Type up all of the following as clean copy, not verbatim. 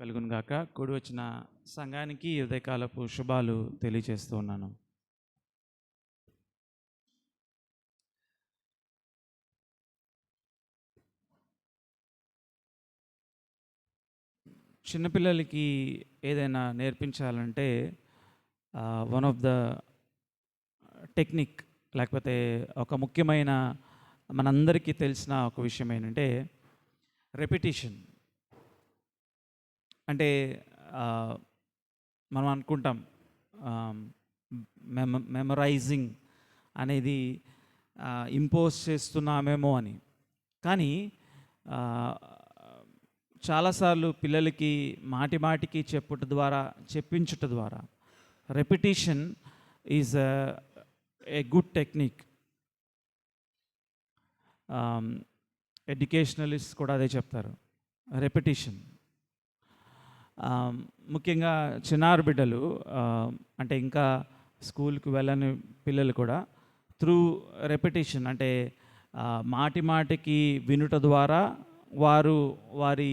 కలుగును గాక. కూడి వచ్చిన సంఘానికి ఉదయకాలపు శుభాలు తెలియజేస్తూ ఉన్నాను. చిన్నపిల్లలకి ఏదైనా నేర్పించాలంటే వన్ ఆఫ్ ద టెక్నిక్, లేకపోతే ఒక ముఖ్యమైన మనందరికీ తెలిసిన ఒక విషయం ఏంటంటే రెపిటీషన్. అంటే మనం అనుకుంటాం మెమరైజింగ్ అనేది ఇంపోజ్ చేస్తున్నామేమో అని. కానీ చాలాసార్లు పిల్లలకి మాటి మాటికి చెప్పించుట ద్వారా repetition is a good technique. Educationalist కూడా అదే చెప్తారు, రెపిటీషన్. ముఖ్యంగా చిన్నారి బిడ్డలు, అంటే ఇంకా స్కూల్కి వెళ్ళని పిల్లలు కూడా త్రూ రెపిటీషన్, అంటే మాటి మాటికి వినుట ద్వారా వారు వారి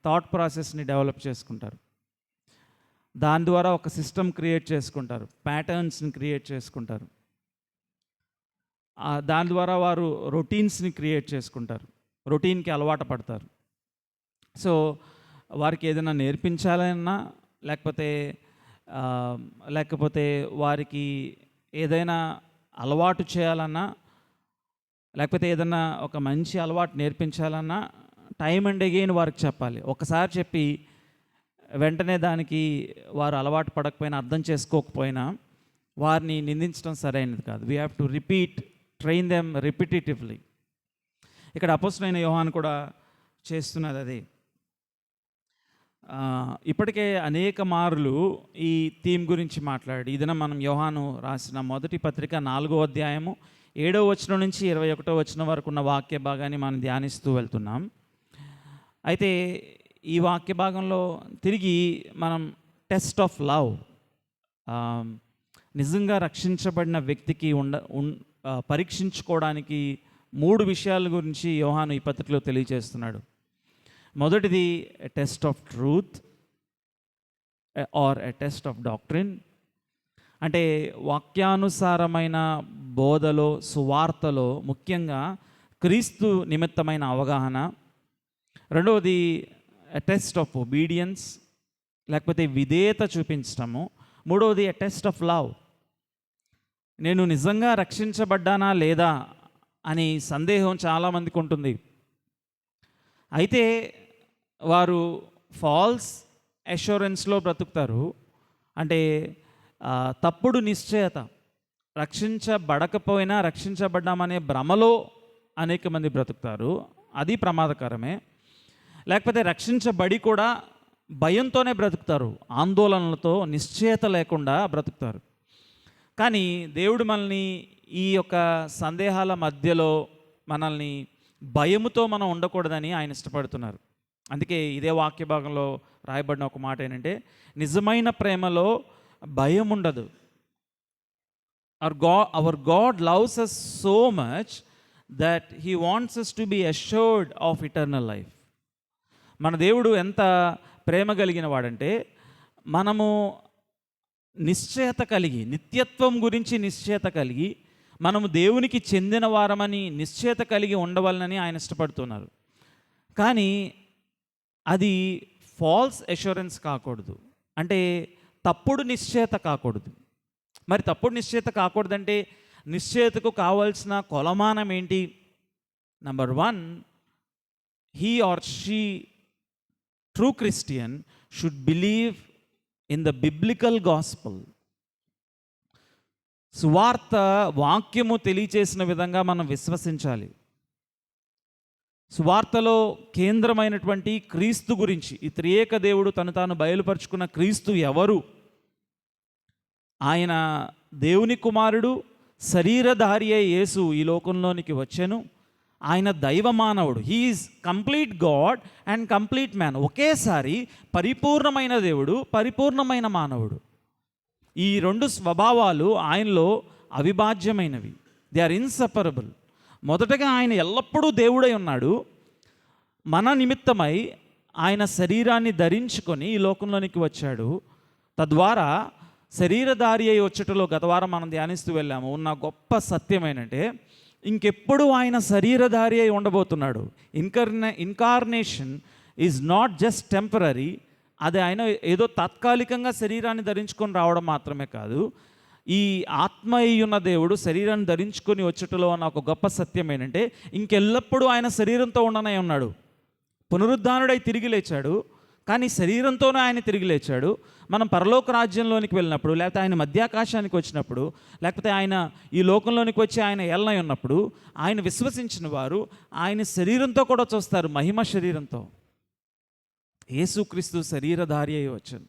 థాట్ ప్రాసెస్ని డెవలప్ చేసుకుంటారు. దాని ద్వారా ఒక సిస్టమ్ క్రియేట్ చేసుకుంటారు, ప్యాటర్న్స్ని క్రియేట్ చేసుకుంటారు. దాని ద్వారా వారు రొటీన్స్ని క్రియేట్ చేసుకుంటారు, రొటీన్కి అలవాటు పడతారు. సో వారికి ఏదైనా నేర్పించాలన్నా, లేకపోతే వారికి ఏదైనా అలవాటు చేయాలన్నా, లేకపోతే ఏదైనా ఒక మంచి అలవాటు నేర్పించాలన్నా టైం అండ్ అగైన్ వారికి చెప్పాలి. ఒకసారి చెప్పి వెంటనే దానికి వారు అలవాటు పడకపోయినా, అర్థం చేసుకోకపోయినా వారిని నిందించడం సరైనది కాదు. We have to train them రిపిటేటివ్లీ. ఇక్కడ అపోస్తలుడైన యోహాను కూడా చేస్తున్నది అదే. ఇప్పటికే అనేక మార్లు ఈ థీమ్ గురించి మాట్లాడి, ఇదన మనం యోహాను రాసిన మొదటి పత్రిక 4వ అధ్యాయము 7వ వచనం నుంచి 21వ వచనం వరకు ఉన్న వాక్య భాగాన్ని మనం ధ్యానిస్తూ వెళ్తున్నాం. అయితే ఈ వాక్య భాగంలో తిరిగి మనం టెస్ట్ ఆఫ్ లవ్, నిజంగా రక్షించబడిన వ్యక్తికి పరీక్షించుకోవడానికి 3 విషయాల గురించి యోహాను ఈ పత్రికలో తెలియజేస్తున్నాడు. మొదటిది a test of truth or a test of doctrine, అంటే వాక్యానుసారమైన బోధలో, సువార్తలో ముఖ్యంగా క్రీస్తు నిమిత్తమైన అవగాహన. రెండవది ఎ టెస్ట్ ఆఫ్ ఒబీడియన్స్, లేకపోతే విధేయత చూపించటము. మూడవది ఎ టెస్ట్ ఆఫ్ లవ్, నేను నిజంగా రక్షించబడ్డానా లేదా అని సందేహం చాలామందికి ఉంటుంది. అయితే వారు ఫాల్స్ అష్యూరెన్స్లో బ్రతుకుతారు. అంటే తప్పుడు నిశ్చయత, రక్షించబడకపోయినా రక్షించబడ్డామనే భ్రమలో అనేక మంది బ్రతుకుతారు. అది ప్రమాదకరమే. లేకపోతే రక్షించబడి కూడా భయంతోనే బ్రతుకుతారు, ఆందోళనలతో, నిశ్చయత లేకుండా బ్రతుకుతారు. కానీ దేవుడు మనల్ని ఈ యొక్క సందేహాల మధ్యలో మనల్ని భయముతో మనం ఉండకూడదని ఆయన ఇష్టపడుతున్నారు. అందుకే ఇదే వాక్య భాగంలో రాయబడిన ఒక మాట ఏంటంటే, నిజమైన ప్రేమలో భయం ఉండదు. Hour God loves us so much that he wants us to be assured of eternal life. మన దేవుడు ఎంత ప్రేమ కలిగిన వాడంటే, మనము నిశ్చయత కలిగి, నిత్యత్వం గురించి నిశ్చయత కలిగి, మనము దేవునికి చెందిన వారమని నిశ్చయత కలిగి ఉండవాలని ఆయన ఇష్టపడుతున్నారు. కానీ అది ఫాల్స్ అష్యూరెన్స్ కాకూడదు, అంటే తప్పుడు నిశ్చయత కాకూడదు. మరి తప్పుడు నిశ్చయత కాకూడదంటే నిశ్చయతకు కావాల్సిన కొలమానం ఏంటి? Number 1, he or she, true Christian, should believe in the biblical gospel. సువార్త వాక్యము తెలియచేసిన విధంగా మనం విశ్వసించాలి. సువార్తలో కేంద్రమైనటువంటి క్రీస్తు గురించి, ఈ త్రియేక దేవుడు తాను బయలుపరుచుకున్న క్రీస్తు ఎవరు? ఆయన దేవుని కుమారుడు, శరీరధారి అయి యేసు ఈ లోకంలోనికి వచ్చెను. ఆయన దైవ మానవుడు, he's complete God and complete man. ఒకేసారి పరిపూర్ణమైన దేవుడు, పరిపూర్ణమైన మానవుడు. ఈ 2 స్వభావాలు ఆయనలో అవిభాజ్యమైనవి. They are inseparable. మొదటగా ఆయన ఎల్లప్పుడూ దేవుడై ఉన్నాడు. మన నిమిత్తమై ఆయన శరీరాన్ని ధరించుకొని ఈ లోకంలోనికి వచ్చాడు. తద్వారా శరీరధారి అయి వచ్చటలో గత వారం మనం ధ్యానిస్తూ వెళ్ళాము. ఉన్న గొప్ప సత్యం ఏంటంటే ఇంకెప్పుడు ఆయన శరీరధారి అయి ఉండబోతున్నాడు. Incarnation is not just temporary. అది ఆయన ఏదో తాత్కాలికంగా శరీరాన్ని ధరించుకొని రావడం మాత్రమే కాదు. ఈ ఆత్మ అయ్యున్న దేవుడు శరీరాన్ని ధరించుకొని వచ్చటలో అన్న ఒక గొప్ప సత్యం ఏంటంటే ఇంకెల్లప్పుడూ ఆయన శరీరంతో ఉండనే ఉన్నాడు. పునరుద్ధానుడై తిరిగి లేచాడు, కానీ శరీరంతోనే ఆయన తిరిగి లేచాడు. మనం పరలోక రాజ్యంలోనికి వెళ్ళినప్పుడు, లేకపోతే ఆయన మధ్యాకాశానికి వచ్చినప్పుడు, లేకపోతే ఆయన ఈ లోకంలోనికి వచ్చి ఆయన ఏలనై ఉన్నప్పుడు ఆయన విశ్వసించిన వారు ఆయన శరీరంతో కూడా చూస్తారు, మహిమ శరీరంతో. యేసుక్రీస్తు శరీరధారి అయి వచ్చాను.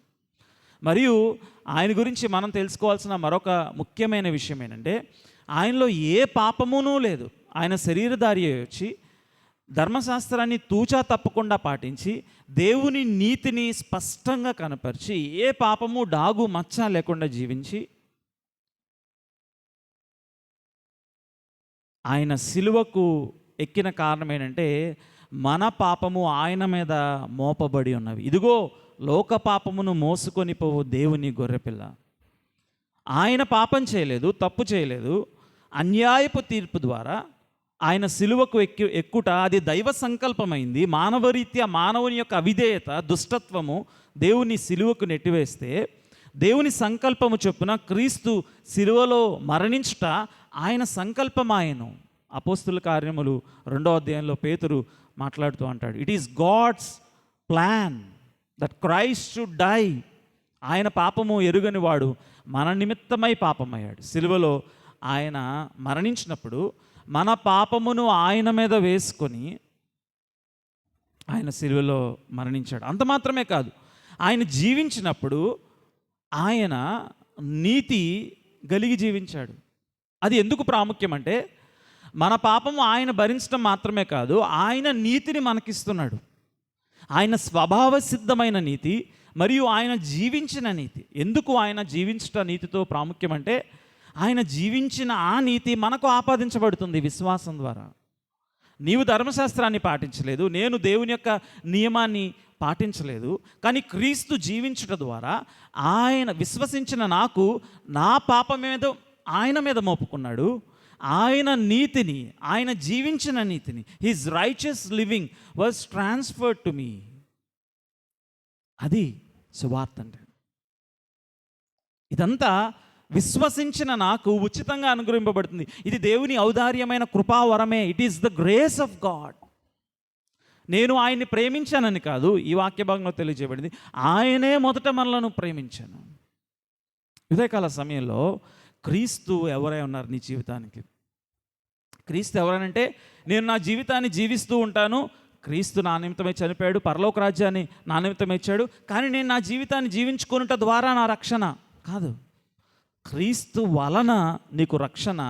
మరియు ఆయన గురించి మనం తెలుసుకోవాల్సిన మరొక ముఖ్యమైన విషయం ఏంటంటే ఆయనలో ఏ పాపమునూ లేదు. ఆయన శరీరధారి అయి వచ్చి ధర్మశాస్త్రాన్ని తూచా తప్పకుండా పాటించి దేవుని నీతిని స్పష్టంగా కనపరిచి ఏ పాపము డాగు మచ్చ లేకుండా జీవించి ఆయన సిలువకు ఎక్కిన కారణం ఏంటంటే మన పాపము ఆయన మీద మోపబడి ఉన్నవి. ఇదిగో లోక పాపమును మోసుకొని పోవు దేవుని గొర్రెపిల్ల. ఆయన పాపం చేయలేదు, తప్పు చేయలేదు. అన్యాయపు తీర్పు ద్వారా ఆయన సిలువకు ఎక్కుట అది దైవ సంకల్పమైంది. మానవరీత్యా మానవుని యొక్క అవిధేయత, దుష్టత్వము దేవుని సిలువకు నెట్టివేస్తే దేవుని సంకల్పము చొప్పున క్రీస్తు సిలువలో మరణించుట ఆయన సంకల్పమాయను. అపోస్తుల కార్యములు 2వ అధ్యాయంలో పేతురు మాట్లాడుతూ అంటాడు, it is God's plan that Christ should die. ఆయన పాపము ఎరుగని వాడు మన నిమిత్తమై పాపమయ్యాడు. సిలువలో ఆయన మరణించినప్పుడు మన పాపమును ఆయన మీద వేసుకొని ఆయన సిలువలో మరణించాడు. అంత మాత్రమే కాదు, ఆయన జీవించినప్పుడు ఆయన నీతి కలిగి జీవించాడు. అది ఎందుకు ప్రాముఖ్యం అంటే మన పాపము ఆయన భరించడం మాత్రమే కాదు, ఆయన నీతిని మనకిస్తున్నాడు. ఆయన స్వభావ సిద్ధమైన నీతి మరియు ఆయన జీవించిన నీతి. ఎందుకు ఆయన జీవించట నీతితో ప్రాముఖ్యం అంటే ఆయన జీవించిన ఆ నీతి మనకు ఆపాదించబడుతుంది విశ్వాసం ద్వారా. నీవు ధర్మశాస్త్రాన్ని పాటించలేదు, నేను దేవుని యొక్క నియమాన్ని పాటించలేదు, కానీ క్రీస్తు జీవించుట ద్వారా ఆయన విశ్వసించిన నాకు నా పాపం మీద ఆయన మీద మోపుకున్నాడు. ఆయన నీతిని, ఆయన జీవించిన నీతిని, his righteous living was transferred to me. అది సువార్త అంటే. ఇదంతా విశ్వసించిన నాకు ఉచితంగా అనుగ్రహింపబడుతుంది. ఇది దేవుని ఔదార్యమైన కృపావరమే. It is the grace of God. నేను ఆయన్ని ప్రేమించానని కాదు, ఈ వాక్య భాగంలో తెలియజేయబడింది, ఆయనే మొదట మనలను ప్రేమించాను. ఉదయకాల సమయంలో క్రీస్తు ఎవరై ఉన్నారు నీ జీవితానికి? క్రీస్తు ఎవరనంటే నేను నా జీవితాన్ని జీవిస్తూ ఉంటాను, క్రీస్తు నా నిమిత్తమై చనిపోయాడు, పరలోక రాజ్యాన్ని నా నిమిత్తమై ఇచ్చాడు, కానీ నేను నా జీవితాన్ని జీవించుకునుట ద్వారా నా రక్షణ కాదు. క్రీస్తు వలన నీకు రక్షణ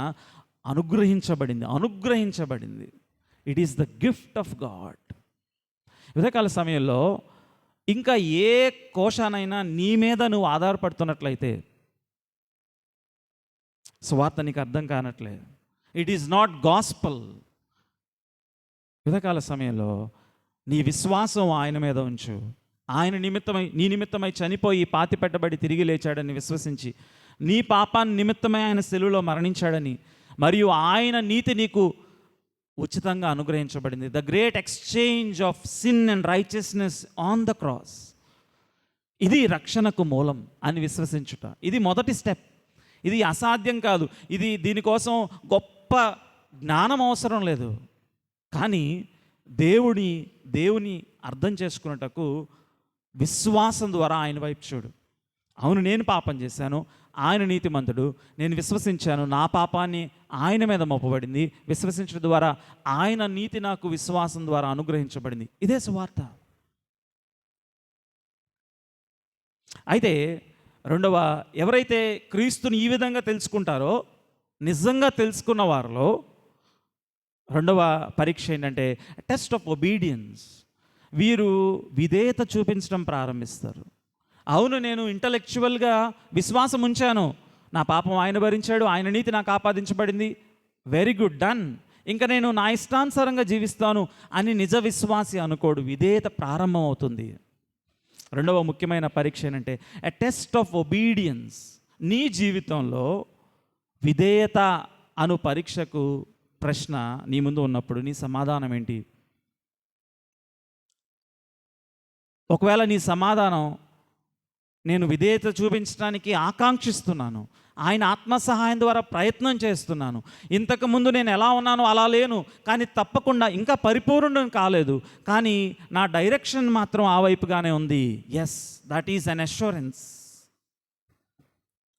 అనుగ్రహించబడింది. It is the gift of God. ఉదయకాల సమయంలో ఇంకా ఏ కోశానైనా నీ మీద నువ్వు ఆధారపడుతున్నట్లయితే సువార్త నీకు అర్థం కానట్లే. It is not gospel. ఉదయకాల సమయంలో నీ విశ్వాసం ఆయన మీద ఉంచు. ఆయన నిమిత్తమై, నీ నిమిత్తమై చనిపోయి పాతి పెట్టబడి తిరిగి లేచాడని విశ్వసించి, నీ పాపాన్ని నిమిత్తమై ఆయన సిలువలో మరణించాడని, మరియు ఆయన నీతి నీకు ఉచితంగా అనుగ్రహించబడింది. The great exchange of sin and righteousness on the cross. ఇది రక్షణకు మూలం అని విశ్వసించుట. ఇది మొదటి స్టెప్. ఇది అసాధ్యం కాదు. దీనికోసం గొప్ప జ్ఞానం అవసరం లేదు. కానీ దేవుని అర్థం చేసుకున్నటకు విశ్వాసం ద్వారా ఆయన వైపు చూడు. అవును, నేను పాపం చేశాను, ఆయన నీతిమంతుడు, నేను విశ్వసించాను, నా పాపాన్ని ఆయన మీద మోపబడింది, విశ్వసించడం ద్వారా ఆయన నీతి నాకు విశ్వాసం ద్వారా అనుగ్రహించబడింది. ఇదే సువార్త. అయితే రెండవ, ఎవరైతే క్రీస్తుని ఈ విధంగా తెలుసుకుంటారో, నిజంగా తెలుసుకున్న వారిలో రెండవ పరీక్ష ఏంటంటే టెస్ట్ ఆఫ్ ఒబీడియన్స్. వీరు విధేయత చూపించడం ప్రారంభిస్తారు. అవును, నేను ఇంటలెక్చువల్గా విశ్వాసం ఉంచాను, నా పాపం ఆయన భరించాడు, ఆయన నీతి నాకు ఆపాదించబడింది, వెరీ గుడ్, డన్. ఇంకా నేను నా ఇష్టానుసారంగా జీవిస్తాను అని నిజ విశ్వాసి అనుకోడు. విధేయత ప్రారంభం అవుతుంది. రెండవ ముఖ్యమైన పరీక్ష ఏంటంటే ఎ టెస్ట్ ఆఫ్ ఒబీడియన్స్. నీ జీవితంలో విధేయత అను పరీక్షకు ప్రశ్న నీ ముందు ఉన్నప్పుడు నీ సమాధానం ఏంటి? ఒకవేళ నీ సమాధానం నేను విధేయత చూపించడానికి ఆకాంక్షిస్తున్నాను, ఆయన ఆత్మ సహాయం ద్వారా ప్రయత్నం చేస్తున్నాను, ఇంతకుముందు నేను ఎలా ఉన్నానో అలా లేను, కానీ తప్పకుండా ఇంకా పరిపూర్ణం కాలేదు, కానీ నా డైరెక్షన్ మాత్రం ఆ వైపుగానే ఉంది, yes, that is an assurance.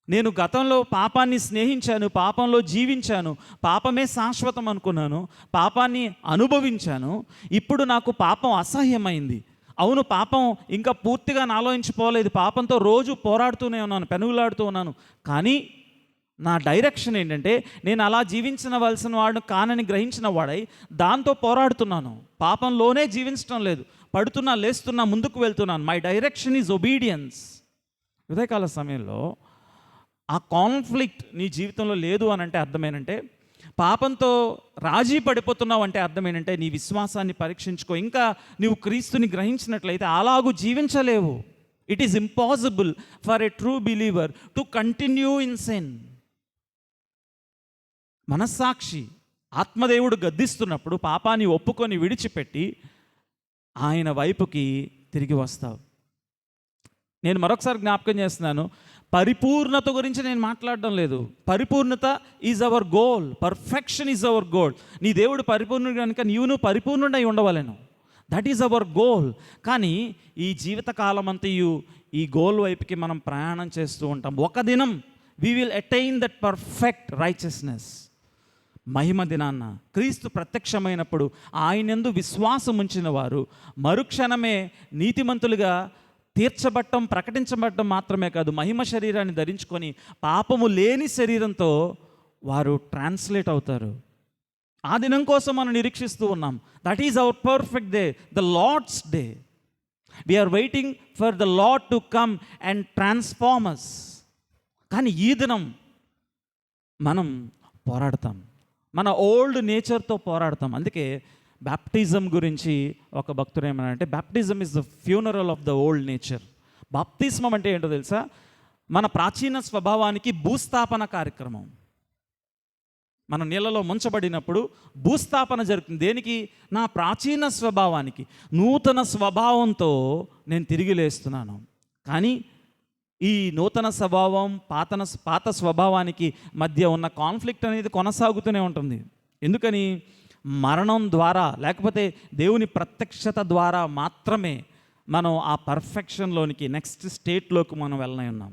నేను గతంలో పాపాన్ని స్నేహించాను, పాపంలో జీవించాను, పాపమే శాశ్వతం అనుకున్నాను, పాపాన్ని అనుభవించాను, ఇప్పుడు నాకు పాపం అసహ్యమైంది. అవును, పాపం ఇంకా పూర్తిగా నాలోంచిపోలేదు, పాపంతో రోజు పోరాడుతూనే ఉన్నాను, పెనుగులాడుతూ ఉన్నాను, కానీ నా డైరెక్షన్ ఏంటంటే నేను అలా జీవించవలసిన వాడు కానని గ్రహించిన వాడై దాంతో పోరాడుతున్నాను, పాపంలోనే జీవించడం లేదు, పడుతున్నా లేస్తున్నా ముందుకు వెళ్తున్నాను. My direction is obedience. ఉదయకాల సమయంలో ఆ కాన్ఫ్లిక్ట్ నీ జీవితంలో లేదు అని అంటే అర్థం ఏంటంటే పాపంతో రాజీ పడిపోతున్నావు అంటే అర్థం ఏంటంటే నీ విశ్వాసాన్ని పరీక్షించుకో. ఇంకా నీవు క్రీస్తుని గ్రహించినట్లయితే అలాగూ జీవించలేవు. It is impossible for a true believer to continue in sin. మనస్సాక్షి ఆత్మదేవుడు గద్దిస్తున్నప్పుడు పాపాన్ని ఒప్పుకొని విడిచిపెట్టి ఆయన వైపుకి తిరిగి వస్తావు. నేను మరొకసారి జ్ఞాపకం చేస్తున్నాను, పరిపూర్ణత గురించి నేను మాట్లాడడం లేదు. పరిపూర్ణత is our goal, perfection is our goal. నీ దేవుడు పరిపూర్ణుడు కనుక నువ్వు పరిపూర్ణుడై ఉండవలేను, దట్ ఈజ్ అవర్ గోల్. కానీ ఈ జీవితకాలం అంతయు ఈ గోల్ వైపుకి మనం ప్రయాణం చేస్తూ ఉంటాం. ఒక దినం we will attain that perfect righteousness. మహిమ దినాన్న క్రీస్తు ప్రత్యక్షమైనప్పుడు ఆయనందు విశ్వాసం ఉంచిన వారు మరుక్షణమే నీతిమంతులుగా తీర్చబట్టం, ప్రకటించబడటం మాత్రమే కాదు, మహిమ శరీరాన్ని ధరించుకొని పాపము లేని శరీరంతో వారు ట్రాన్స్లేట్ అవుతారు. ఆ దినం కోసం మనం నిరీక్షిస్తూ ఉన్నాం. That is our perfect day, the Lord's day. We are waiting for the Lord to come and transform us. కానీ ఈ దినం మనం పోరాడతాం, మన ఓల్డ్ నేచర్తో పోరాడతాం. అందుకే బ్యాప్టిజం గురించి ఒక భక్తుడు ఏమన్నారంటే baptism is the funeral of the old nature. బాప్తిస్మం అంటే ఏంటో తెలుసా? మన ప్రాచీన స్వభావానికి భూస్థాపన కార్యక్రమం. మనం నీళ్ళలో ముంచబడినప్పుడు భూస్థాపన జరుగుతుంది. దేనికి? నా ప్రాచీన స్వభావానికి, నూతన స్వభావంతో నేను తిరిగి లేస్తున్నాను. కానీ ఈ నూతన స్వభావం పాత స్వభావానికి మధ్య ఉన్న కాన్ఫ్లిక్ట్ అనేది కొనసాగుతూనే ఉంటుంది. ఎందుకని? మరణం ద్వారా లేకపోతే దేవుని ప్రత్యక్షత ద్వారా మాత్రమే మనం ఆ పర్ఫెక్షన్లోనికి, నెక్స్ట్ స్టేట్లోకి మనం వెళ్ళనే ఉన్నాం.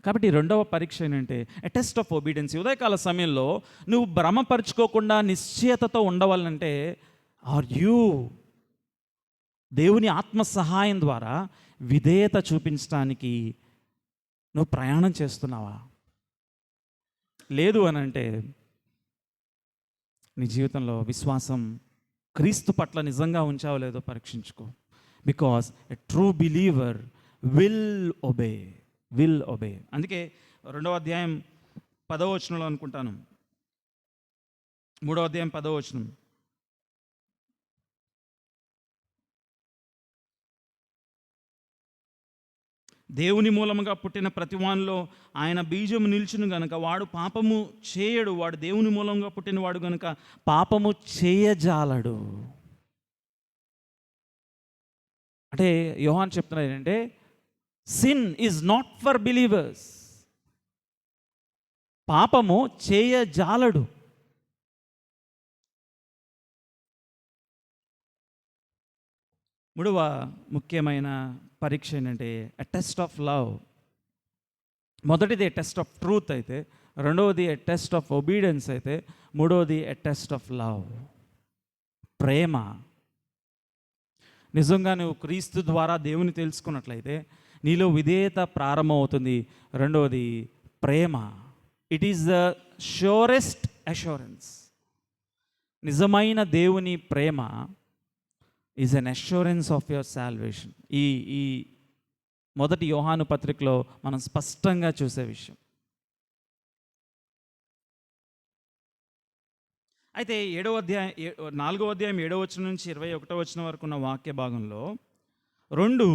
కాబట్టి రెండవ పరీక్ష ఏంటంటే ఎ టెస్ట్ ఆఫ్ ఒబీడియన్స్. ఉదయకాల సమయంలో నువ్వు భ్రమపరుచుకోకుండా నిశ్చయతతో ఉండవాలంటే ఆర్ యూ దేవుని ఆత్మ సహాయం ద్వారా విధేయత చూపించడానికి నువ్వు ప్రయాణం చేస్తున్నావా? లేదు అని అంటే నీ జీవితంలో విశ్వాసం క్రీస్తు పట్ల నిజంగా ఉంచావో లేదో పరీక్షించుకో. Because a true believer will obey. అందుకే 2వ అధ్యాయం 10వ వచనంలో అనుకుంటాను, 3వ అధ్యాయం 10వ వచనం, దేవుని మూలముగా పుట్టిన ప్రతివానిలో ఆయన బీజము నిల్చును గనుక వాడు పాపము చేయడు, వాడు దేవుని మూలంగా పుట్టినవాడు గనుక పాపము చేయజాలడు. అంటే యోహాన్ చెప్తున్నాడు ఏంటంటే sin is not for believers. పాపము చేయజాలడు. మూడవ ముఖ్యమైన పరీక్ష ఏంటంటే ఎ టెస్ట్ ఆఫ్ లవ్. మొదటిది ఎ టెస్ట్ ఆఫ్ ట్రూత్ అయితే, రెండవది ఎ టెస్ట్ ఆఫ్ ఒబీడియన్స్ అయితే, మూడవది ఎ టెస్ట్ ఆఫ్ లవ్, ప్రేమ. నిజంగా నువ్వు క్రీస్తు ద్వారా దేవుని తెలుసుకున్నట్లయితే నీలో విధేయత ప్రారంభమవుతుంది. రెండవది ప్రేమ. It is the surest assurance. నిజమైన దేవుని ప్రేమ is an assurance of your salvation. ఈ మొదటి యోహాను పత్రికలో మనం స్పష్టంగా చూసే విషయం. అయితే 4వ అధ్యాయం 7వ వచనం నుంచి 21వ వచనం వరకు ఉన్న వాక్య భాగంలో 2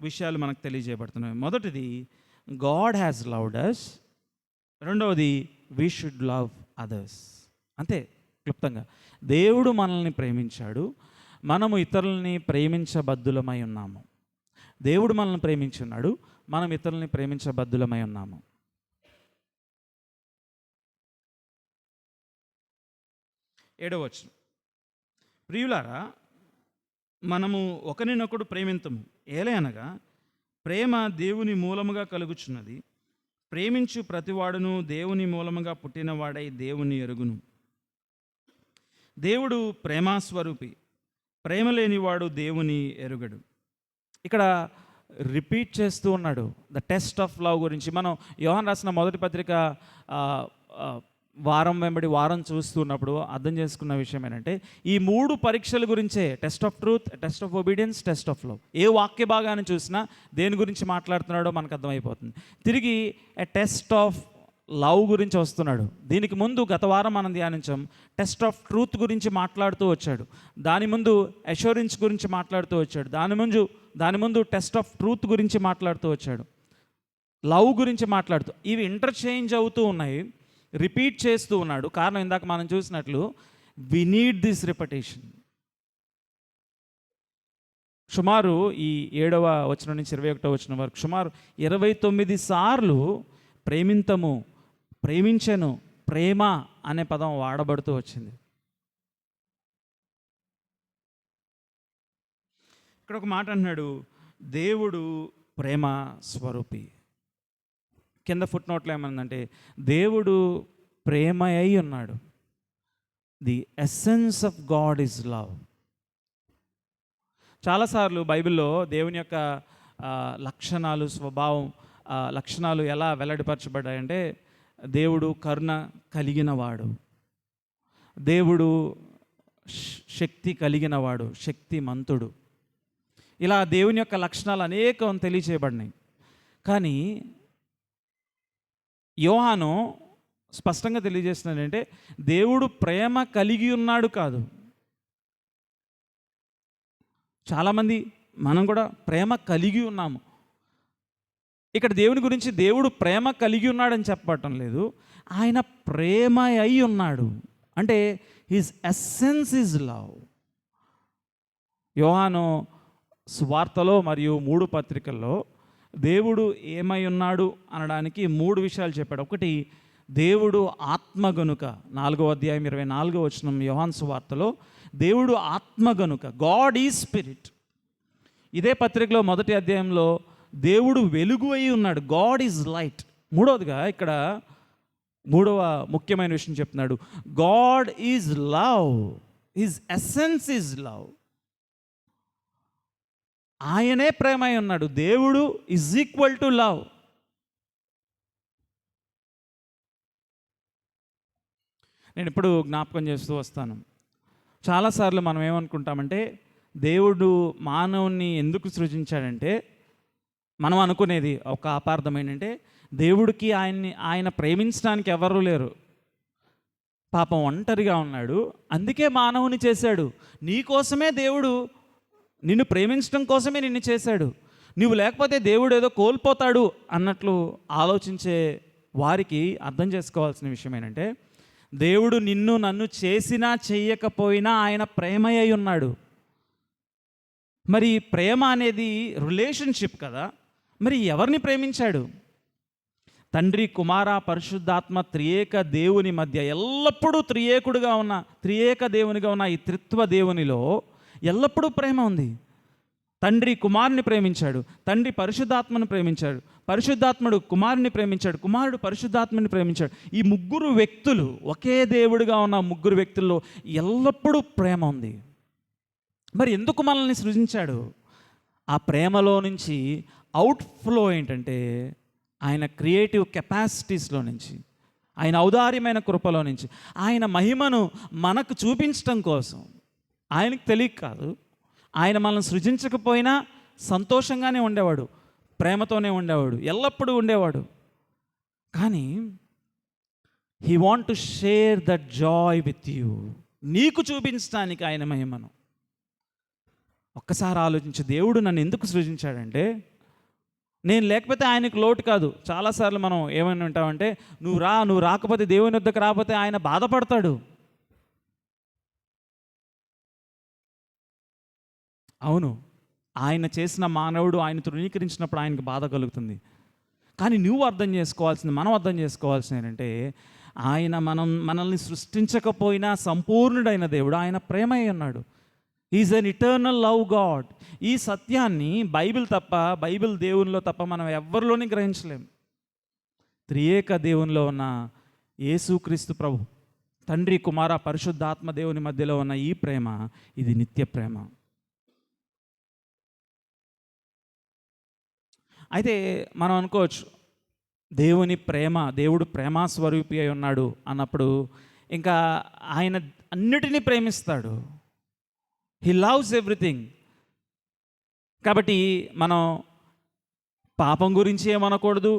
విషయాలు మనకు తెలియజేయబడుతున్నాయి. మొదటిది, గాడ్ హ్యాస్ లవ్డ్ అస్. రెండవది, వీ షుడ్ లవ్ అదర్స్. అంతే, క్లుప్తంగా దేవుడు మనల్ని ప్రేమించాడు, మనము ఇతరులని ప్రేమించబద్దులమై ఉన్నాము. దేవుడు మనల్ని ప్రేమించున్నాడు, మనం ఇతరులని ప్రేమించబద్దులమై ఉన్నాము. ఏడవ వచనం, ప్రియులారా మనము ఒకరినొకడు ప్రేమింతము, ఏలయనగా ప్రేమ దేవుని మూలముగా కలుగుచున్నది. ప్రేమించు ప్రతివాడును దేవుని మూలముగా పుట్టినవాడై దేవుని ఎరుగును. దేవుడు ప్రేమాస్వరూపి, ప్రేమ లేనివాడు దేవుని ఎరుగడు. ఇక్కడ రిపీట్ చేస్తూ ఉన్నాడు ద టెస్ట్ ఆఫ్ లవ్ గురించి. మనం యోహాను రాసిన మొదటి పత్రిక వారం వెంబడి వారం చూస్తున్నప్పుడు అర్థం చేసుకున్న విషయం ఏంటంటే, ఈ 3 పరీక్షల గురించే, test of truth, test of obedience, test of love. ఏ వాక్య భాగాన్ని చూసినా దేని గురించి మాట్లాడుతున్నాడో మనకు అర్థమైపోతుంది. తిరిగి ఎ టెస్ట్ ఆఫ్ లవ్ గురించి వస్తున్నాడు. దీనికి ముందు గత వారం మనం ధ్యానించాం, టెస్ట్ ఆఫ్ ట్రూత్ గురించి మాట్లాడుతూ వచ్చాడు. దాని ముందు అష్యూరెన్స్ గురించి మాట్లాడుతూ వచ్చాడు. దాని ముందు టెస్ట్ ఆఫ్ ట్రూత్ గురించి మాట్లాడుతూ వచ్చాడు. లవ్ గురించి మాట్లాడుతూ, ఇవి ఇంటర్చేంజ్ అవుతూ ఉన్నాయి, రిపీట్ చేస్తూ ఉన్నాడు. కారణం ఇందాక మనం చూసినట్లు, వి నీడ్ దిస్ రిపిటేషన్. సుమారు ఈ 7వ వచనం నుంచి 21వ వచనం వరకు సుమారు 29 సార్లు ప్రేమింతము, ప్రేమించను, ప్రేమ అనే పదం వాడబడుతూ వచ్చింది. ఇక్కడ ఒక మాట అంటున్నాడు, దేవుడు ప్రేమ స్వరూపి. కింద ఫుట్ నోట్లో ఏమన్నదంటే, దేవుడు ప్రేమ అయి ఉన్నాడు. The essence of God is love. చాలాసార్లు బైబిల్లో దేవుని యొక్క లక్షణాలు, స్వభావం, లక్షణాలు ఎలా వెల్లడిపరచబడ్డాయంటే, దేవుడు కరుణ కలిగినవాడు, దేవుడు శక్తి కలిగినవాడు, శక్తిమంతుడు, ఇలా దేవుని యొక్క లక్షణాలు అనేకం తెలియచేయబడినాయి. కానీ యోహాను స్పష్టంగా తెలియజేస్తున్నాడంటే, దేవుడు ప్రేమ కలిగి ఉన్నాడు కాదు. చాలామంది మనం కూడా ప్రేమ కలిగి ఉన్నాము. ఇక్కడ దేవుని గురించి దేవుడు ప్రేమ కలిగి ఉన్నాడని చెప్పటం లేదు, ఆయన ప్రేమ అయి ఉన్నాడు. అంటే హిజ్ ఎస్సెన్స్ ఈజ్ లవ్. యోహాను సువార్తలో మరియు 3 పత్రికల్లో దేవుడు ఏమై ఉన్నాడు అనడానికి 3 విషయాలు చెప్పాడు. ఒకటి, దేవుడు ఆత్మ గనుక, 4వ అధ్యాయం 24వ వచనం యోహాను సువార్తలో, దేవుడు ఆత్మ గనుక, గాడ్ ఈజ్ స్పిరిట్. ఇదే పత్రికలో 1వ అధ్యాయంలో దేవుడు వెలుగు అయి ఉన్నాడు, గాడ్ ఈజ్ లైట్. మూడవదిగా ఇక్కడ 3వ ముఖ్యమైన విషయం చెప్తున్నాడు, God is love, his essence is love. ఆయనే ప్రేమ అయి ఉన్నాడు. దేవుడు ఈజ్ ఈక్వల్ టు లవ్. నేను ఇప్పుడు జ్ఞాపకం చేస్తూ వస్తాను, చాలాసార్లు మనం ఏమనుకుంటామంటే, దేవుడు మానవుని ఎందుకు సృజించాడంటే, మనం అనుకునేది ఒక అపార్థం ఏంటంటే, దేవుడికి ఆయన ప్రేమించడానికి ఎవరు లేరు, పాపం ఒంటరిగా ఉన్నాడు, అందుకే మానవుని చేశాడు. నీకోసమే దేవుడు, నిన్ను ప్రేమించడం కోసమే నిన్ను చేశాడు, నువ్వు లేకపోతే దేవుడు ఏదో కోల్పోతాడు అన్నట్లు ఆలోచించే వారికి అర్థం చేసుకోవాల్సిన విషయం ఏంటంటే, దేవుడు నిన్ను నన్ను చేసినా చెయ్యకపోయినా ఆయన ప్రేమ అయి ఉన్నాడు. మరి ప్రేమ అనేది రిలేషన్షిప్ కదా, మరి ఎవరిని ప్రేమించాడు? తండ్రి, కుమార, పరిశుద్ధాత్మ త్రియేక దేవుని మధ్య ఎల్లప్పుడూ త్రియేక దేవునిగా ఉన్న ఈ త్రిత్వ దేవునిలో ఎల్లప్పుడూ ప్రేమ ఉంది. తండ్రి కుమారుని ప్రేమించాడు, తండ్రి పరిశుద్ధాత్మను ప్రేమించాడు, పరిశుద్ధాత్ముడు కుమారుని ప్రేమించాడు, కుమారుడు పరిశుద్ధాత్మని ప్రేమించాడు. ఈ 3 వ్యక్తులు, ఒకే దేవుడిగా ఉన్న 3 వ్యక్తుల్లో ఎల్లప్పుడూ ప్రేమ ఉంది. మరి ఎందుకు మనల్ని సృజించాడు? ఆ ప్రేమలో నుంచి అవుట్ఫ్లో ఏంటంటే, ఆయన క్రియేటివ్ కెపాసిటీస్లో నుంచి, ఆయన ఔదార్యమైన కృపలో నుంచి, ఆయన మహిమను మనకు చూపించటం కోసం. ఆయనకు తెలియక కాదు, ఆయన మనల్ని సృజించకపోయినా సంతోషంగానే ఉండేవాడు, ప్రేమతోనే ఉండేవాడు, ఎల్లప్పుడూ ఉండేవాడు. కానీ he want to share that Joy with you. నీకు చూపించడానికి ఆయన మహిమను. ఒక్కసారి ఆలోచించి, దేవుడు నన్ను ఎందుకు సృజించాడంటే నేను లేకపోతే ఆయనకు లోటు కాదు. చాలాసార్లు మనం ఏమని ఉంటామంటే, నువ్వు రాకపోతే, దేవుని వద్దకు రాకపోతే ఆయన బాధపడతాడు. అవును, ఆయన చేసిన మానవుడు ఆయన తృణీకరించినప్పుడు ఆయనకు బాధ కలుగుతుంది. కానీ మనం అర్థం చేసుకోవాల్సింది ఏంటంటే, ఆయన మనల్ని సృష్టించకపోయినా సంపూర్ణుడైన దేవుడు, ఆయన ప్రేమై ఉన్నాడు. Is an eternal love God. ఈ సత్యాన్ని బైబిల్ దేవునిలో తప్ప మనం ఎవ్వరిలోని గ్రహించలేం. త్రియేక దేవునిలో ఉన్న యేసుక్రీస్తు ప్రభు, తండ్రి, కుమార, పరిశుద్ధాత్మ దేవుని మధ్యలో ఉన్న ఈ ప్రేమ, ఇది నిత్య ప్రేమ. అయితే మనం అనుకోవచ్చు, దేవుడు ప్రేమ స్వరూపి అయి ఉన్నాడు అన్నప్పుడు ఇంకా ఆయన అన్నిటినీ ప్రేమిస్తాడు. He loves everything. కాబట్టి మనం పాపం గురించి ఏమనకూడదు,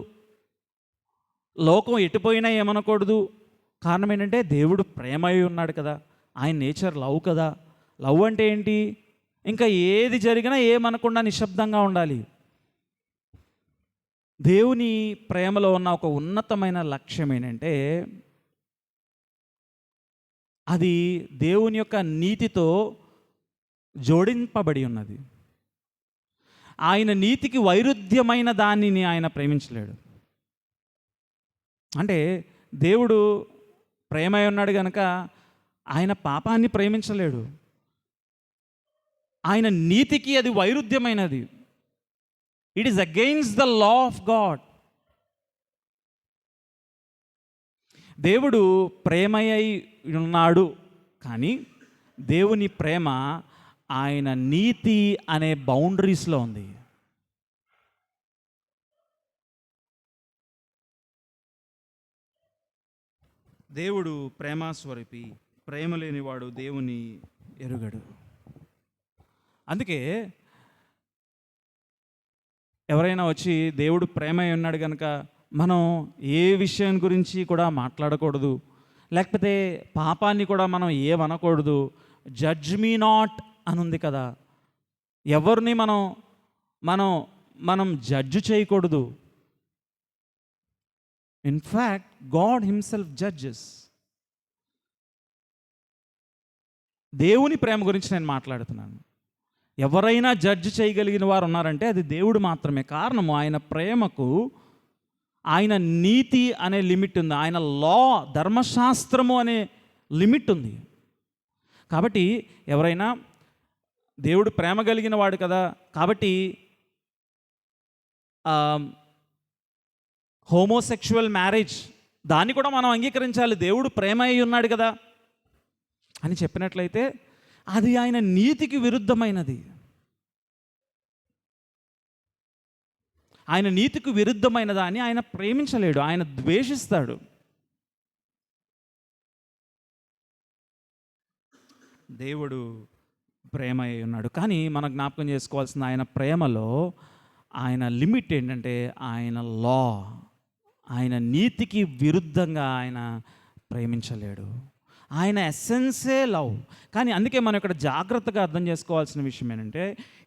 లోకం ఎటుపోయినా ఏమనకూడదు. కారణం ఏంటంటే దేవుడు ప్రేమ అయి ఉన్నాడు కదా, ఆయన నేచర్ లవ్ కదా. లవ్ అంటే ఏంటి? ఇంకా ఏది జరిగినా ఏమనకుండా నిశ్శబ్దంగా ఉండాలి. దేవుని ప్రేమలో ఉన్న ఒక ఉన్నతమైన లక్ష్యం ఏంటంటే, అది దేవుని యొక్క నీతితో జోడింపబడి ఉన్నది. ఆయన నీతికి వైరుధ్యమైన దానిని ఆయన ప్రేమించలేడు. అంటే దేవుడు ప్రేమై ఉన్నాడు కనుక ఆయన పాపాన్ని ప్రేమించలేడు. ఆయన నీతికి అది వైరుధ్యమైనది. It is against the law of God. దేవుడు ప్రేమయ్య ఉన్నాడు, కానీ దేవుని ప్రేమ ఆయన నీతి అనే బౌండరీస్లో ఉంది. దేవుడు ప్రేమాస్వరూపి, ప్రేమ లేనివాడు దేవుని ఎరుగడు. అందుకే ఎవరైనా వచ్చి దేవుడు ప్రేమ ఉన్నాడు కనుక మనం ఏ విషయం గురించి కూడా మాట్లాడకూడదు, లేకపోతే పాపాన్ని కూడా మనం ఏమనకూడదు. జడ్జ్ మీ నాట్ అని ఉంది కదా. ఎవరిని మనం జడ్జ్ చేయకూడదు. In fact God himself judges. దేవుని ప్రేమ గురించి నేను మాట్లాడుతున్నాను. ఎవరైనా జడ్జ్ చేయగలిగిన వారు ఉన్నారంటే అది దేవుడు మాత్రమే. కారణము ఆయన ప్రేమకు ఆయన నీతి అనే లిమిట్ ఉంది, ఆయన లా, ధర్మశాస్త్రము అనే లిమిట్ ఉంది. కాబట్టి ఎవరైనా దేవుడు ప్రేమ కలిగిన వాడు కదా, కాబట్టి హోమోసెక్షువల్ మ్యారేజ్ దాన్ని కూడా మనం అంగీకరించాలి, దేవుడు ప్రేమ అయి ఉన్నాడు కదా అని చెప్పినట్లయితే అది ఆయన నీతికి విరుద్ధమైనది. ఆయన నీతికి విరుద్ధమైన దాన్ని ఆయన ప్రేమించలేడు, ఆయన ద్వేషిస్తాడు. దేవుడు ప్రేమ అయి ఉన్నాడు, కానీ మనం జ్ఞాపకం చేసుకోవాల్సిన ఆయన ప్రేమలో ఆయన లిమిట్ ఏంటంటే ఆయన లా, ఆయన నీతికి విరుద్ధంగా ఆయన ప్రేమించలేడు. ఆయన ఎసెన్సే లవ్. కానీ అందుకే మనం ఇక్కడ జాగ్రత్తగా అర్థం చేసుకోవాల్సిన విషయం ఏంటంటే,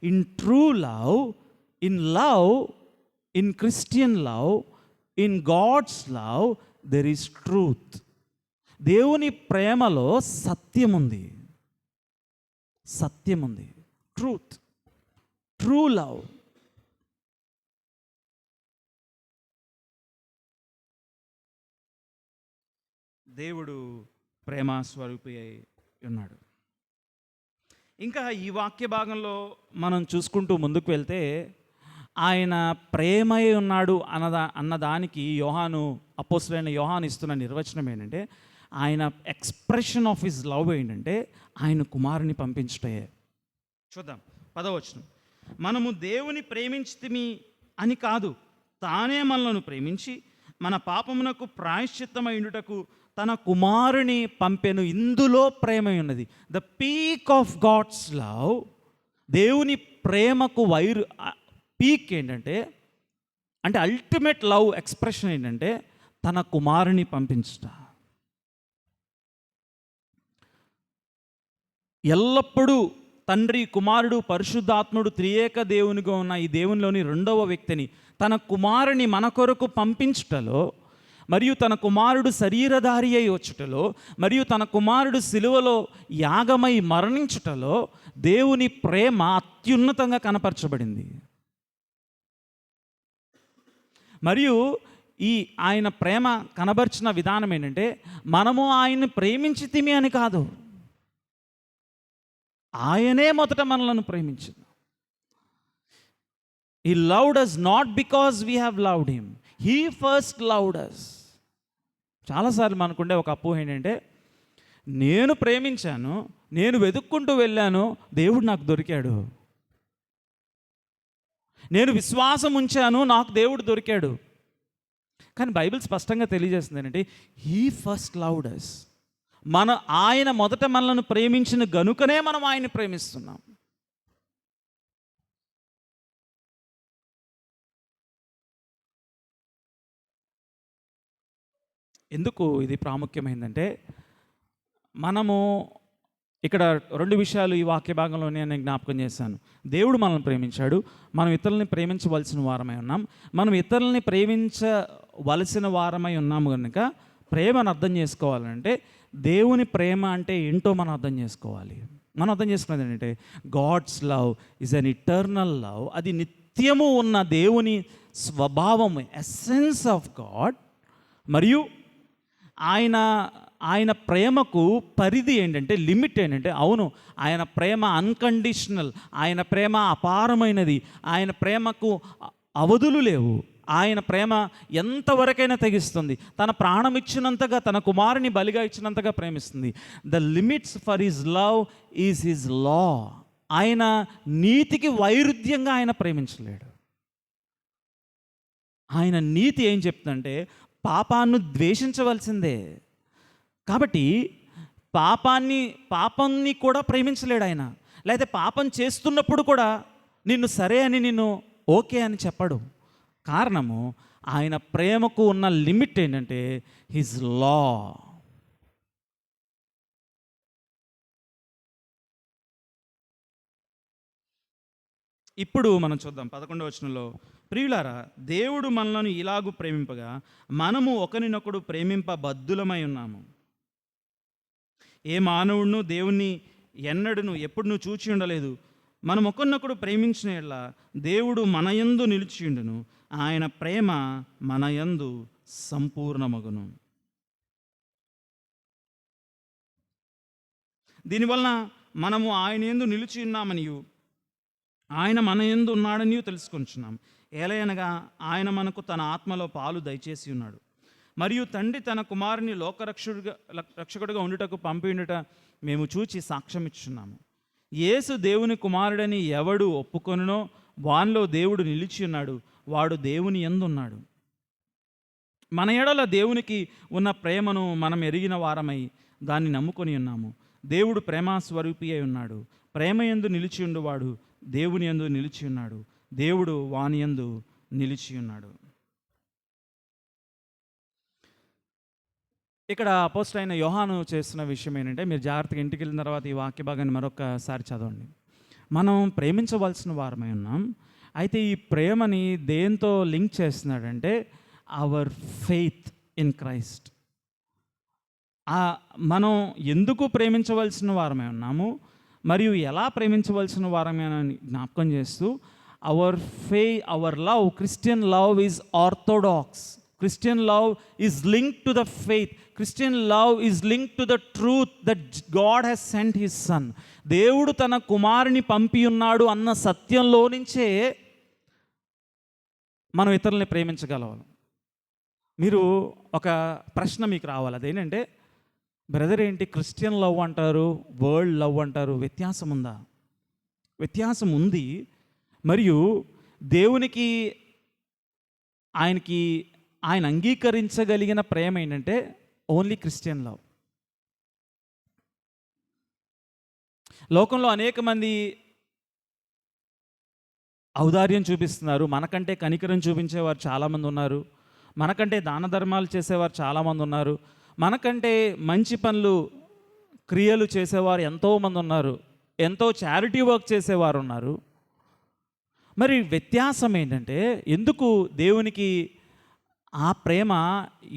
in true love, in Christian love, in God's love there is truth. దేవుని ప్రేమలో సత్యం ఉంది, ట్రూత్, ట్రూ లవ్. దేవుడు ప్రేమ స్వరూపి అయి ఉన్నాడు. ఇంకా ఈ వాక్య భాగంలో మనం చూసుకుంటూ ముందుకు వెళ్తే, ఆయన ప్రేమై ఉన్నాడు అన్నదానికి అపోస్తలుడైన యోహాను ఇస్తున్న నిర్వచనం ఏంటంటే, ఆయన ఎక్స్ప్రెషన్ ఆఫ్ హిస్ లవ్ ఏంటంటే ఆయన కుమారుని పంపించటే. చూద్దాం 10వ వచనం. మనము దేవుని ప్రేమించితిమి అని కాదు, తానే మనలను ప్రేమించి మన పాపమునకు ప్రాయశ్చిత్తమైనటకు తన కుమారుని పంపెను. ఇందులో ప్రేమ ఉన్నది. The peak of God's love, దేవుని ప్రేమకు పీక్ ఏంటంటే, అంటే అల్టిమేట్ లవ్ ఎక్స్ప్రెషన్ ఏంటంటే తన కుమారుని పంపించుట. ఎల్లప్పుడూ తండ్రి, కుమారుడు, పరిశుద్ధాత్ముడు త్రియేక దేవునిగా ఉన్న ఈ దేవునిలోని రెండవ వ్యక్తిని తన కుమారుని మన కొరకు పంపించుటలో, మరియు తన కుమారుడు శరీరధారి అయి వచ్చుటలో, మరియు తన కుమారుడు సిలువలో యాగమై మరణించుటలో దేవుని ప్రేమ అత్యున్నతంగా కనపరచబడింది. మరియు ఈ ఆయన ప్రేమ కనబర్చిన విధానం ఏంటంటే, మనము ఆయన్ని ప్రేమించితిమి అని కాదు, ఆయనే మొదట మనలను ప్రేమించింది. He loved us not because we have loved him. He first loved us. చాలాసార్లు మనకుండే ఒక అపోహ ఏంటంటే, నేను ప్రేమించాను, నేను వెతుక్కుంటూ వెళ్ళాను, దేవుడు నాకు దొరికాడు. నేను విశ్వాసం ఉంచాను, నాకు దేవుడు దొరికాడు. కానీ బైబిల్ స్పష్టంగా తెలియజేస్తుంది ఏంటంటే, హీ ఫస్ట్ లవ్డ్ us. ఆయన మొదట మనల్ని ప్రేమించిన గనుకనే మనం ఆయన్ని ప్రేమిస్తున్నాం. ఎందుకు ఇది ప్రాముఖ్యమైందంటే, మనము ఇక్కడ రెండు విషయాలు ఈ వాక్య భాగంలోనే నేను జ్ఞాపకం చేశాను. దేవుడు మనల్ని ప్రేమించాడు, మనం ఇతరులని ప్రేమించవలసిన వారమై ఉన్నాం. మనం ఇతరులని ప్రేమించవలసిన వారమై ఉన్నాము కనుక ప్రేమను అర్థం చేసుకోవాలంటే, దేవుని ప్రేమ అంటే ఏంటో మనం అర్థం చేసుకోవాలి. మనం అర్థం చేసుకున్నది ఏంటంటే, God's love is an eternal love. అది నిత్యము ఉన్న దేవుని స్వభావము, ఎసెన్స్ ఆఫ్ గాడ్. మరియు ఆయన ప్రేమకు పరిధి ఏంటంటే, లిమిట్ ఏంటంటే, అవును, ఆయన ప్రేమ అన్కండిషనల్, ఆయన ప్రేమ అపారమైనది, ఆయన ప్రేమకు అవధులు లేవు. ఆయన ప్రేమ ఎంతవరకైనా తెగిస్తుంది. తన ప్రాణం ఇచ్చినంతగా, తన కుమారుని బలిగా ఇచ్చినంతగా ప్రేమిస్తుంది. The limits for his love is his law. ఆయన నీతికి వైరుధ్యంగా ఆయన ప్రేమించలేడు. ఆయన నీతి ఏం చెప్తుందంటే, పాపాన్ని ద్వేషించవలసిందే. కాబట్టి పాపాన్ని కూడా ప్రేమించలేడు ఆయన. లేకపోతే పాపం చేస్తున్నప్పుడు కూడా నిన్ను సరే అని, నిన్ను ఓకే అని చెప్పడు. కారణము, ఆయన ప్రేమకు ఉన్న లిమిట్ ఏంటంటే హిజ్ లా. ఇప్పుడు మనం చూద్దాం 11వ వచనంలో, ప్రియులారా, దేవుడు మనలను ఇలాగూ ప్రేమింపగా మనము ఒకరినొకడు ప్రేమింపబద్ధులమై ఉన్నాము. ఏ మానవుడును దేవుణ్ణి ఎప్పుడు చూచి ఉండలేదు. మనం ఒకరినొకడు ప్రేమించిన యెడల దేవుడు మన యందు నిలిచియుండును, ఆయన ప్రేమ మన యందు సంపూర్ణమగును. దీనివలన మనము ఆయన యందు నిలిచి ఉన్నామనియు, ఆయన మన యందు ఉన్నాడనియు తెలుసుకొంచున్నాం. ఏలయనగా ఆయన మనకు తన ఆత్మలో పాలు దయచేసి ఉన్నాడు. మరియు తండ్రి తన కుమారుని రక్షకుడిగా ఉండుటకు పంపియుండుట మేము చూచి సాక్ష్యం ఇచ్చున్నాము. యేసు దేవుని కుమారుడని ఎవడు ఒప్పుకొనునో వానిలో దేవుడు నిలిచి ఉన్నాడు, వాడు దేవుని యందు ఉన్నాడు. మన ఎడల దేవునికి ఉన్న ప్రేమను మనం ఎరిగిన వారమై దాన్ని నమ్ముకొని ఉన్నాము. దేవుడు ప్రేమస్వరూపి అయి ఉన్నాడు. ప్రేమ యందు నిలిచి ఉండువాడు దేవుని యందు నిలిచి ఉన్నాడు, దేవుడు వాని యందు నిలిచి ఉన్నాడు. ఇక్కడ అపోస్తలుడైన యోహాను చేస్తున్న విషయం ఏంటంటే, మీరు జాగ్రత్తగా ఇంటికి వెళ్ళిన తర్వాత ఈ వాక్య భాగాన్ని మరొకసారి చదవండి. మనం ప్రేమించవలసిన వారమై ఉన్నాం. అయితే ఈ ప్రేమని దేంతో లింక్ చేస్తున్నాడంటే, అవర్ ఫెయిత్ ఇన్ క్రైస్ట్. మనం ఎందుకు ప్రేమించవలసిన వారమై ఉన్నాము, మరియు ఎలా ప్రేమించవలసిన వారమే అని జ్ఞాపకం చేస్తూ, hour love, Christian love is orthodox. Christian love is linked to the faith. Christian love is linked to the truth that God has sent his son. దేవుడు తన కుమారుని పంపి ఉన్నాడు అన్న సత్యంలో నుంచే మనం ఇతరుల్ని ప్రేమించగలవాలి. మీరు ఒక ప్రశ్న మీకు రావాలి, అదేంటంటే, బ్రదర్ ఏంటి క్రిస్టియన్ లవ్ అంటారు, వరల్డ్ లవ్ అంటారు, వ్యత్యాసం ఉందా? వ్యత్యాసం ఉంది. మరియు దేవునికి ఆయన అంగీకరించగలిగిన ప్రేమ ఏంటంటే ఓన్లీ క్రిస్టియన్ లవ్. లోకంలో అనేక మంది ఔదార్యం చూపిస్తున్నారు, మనకంటే కనికరం చూపించేవారు చాలామంది ఉన్నారు, మనకంటే దాన ధర్మాలు చేసేవారు చాలామంది ఉన్నారు, మనకంటే మంచి పనులు క్రియలు చేసేవారు ఎంతోమంది ఉన్నారు, ఎంతో చారిటీ వర్క్ చేసేవారు ఉన్నారు. మరి వ్యత్యాసం ఏంటంటే, ఎందుకు దేవునికి ఆ ప్రేమ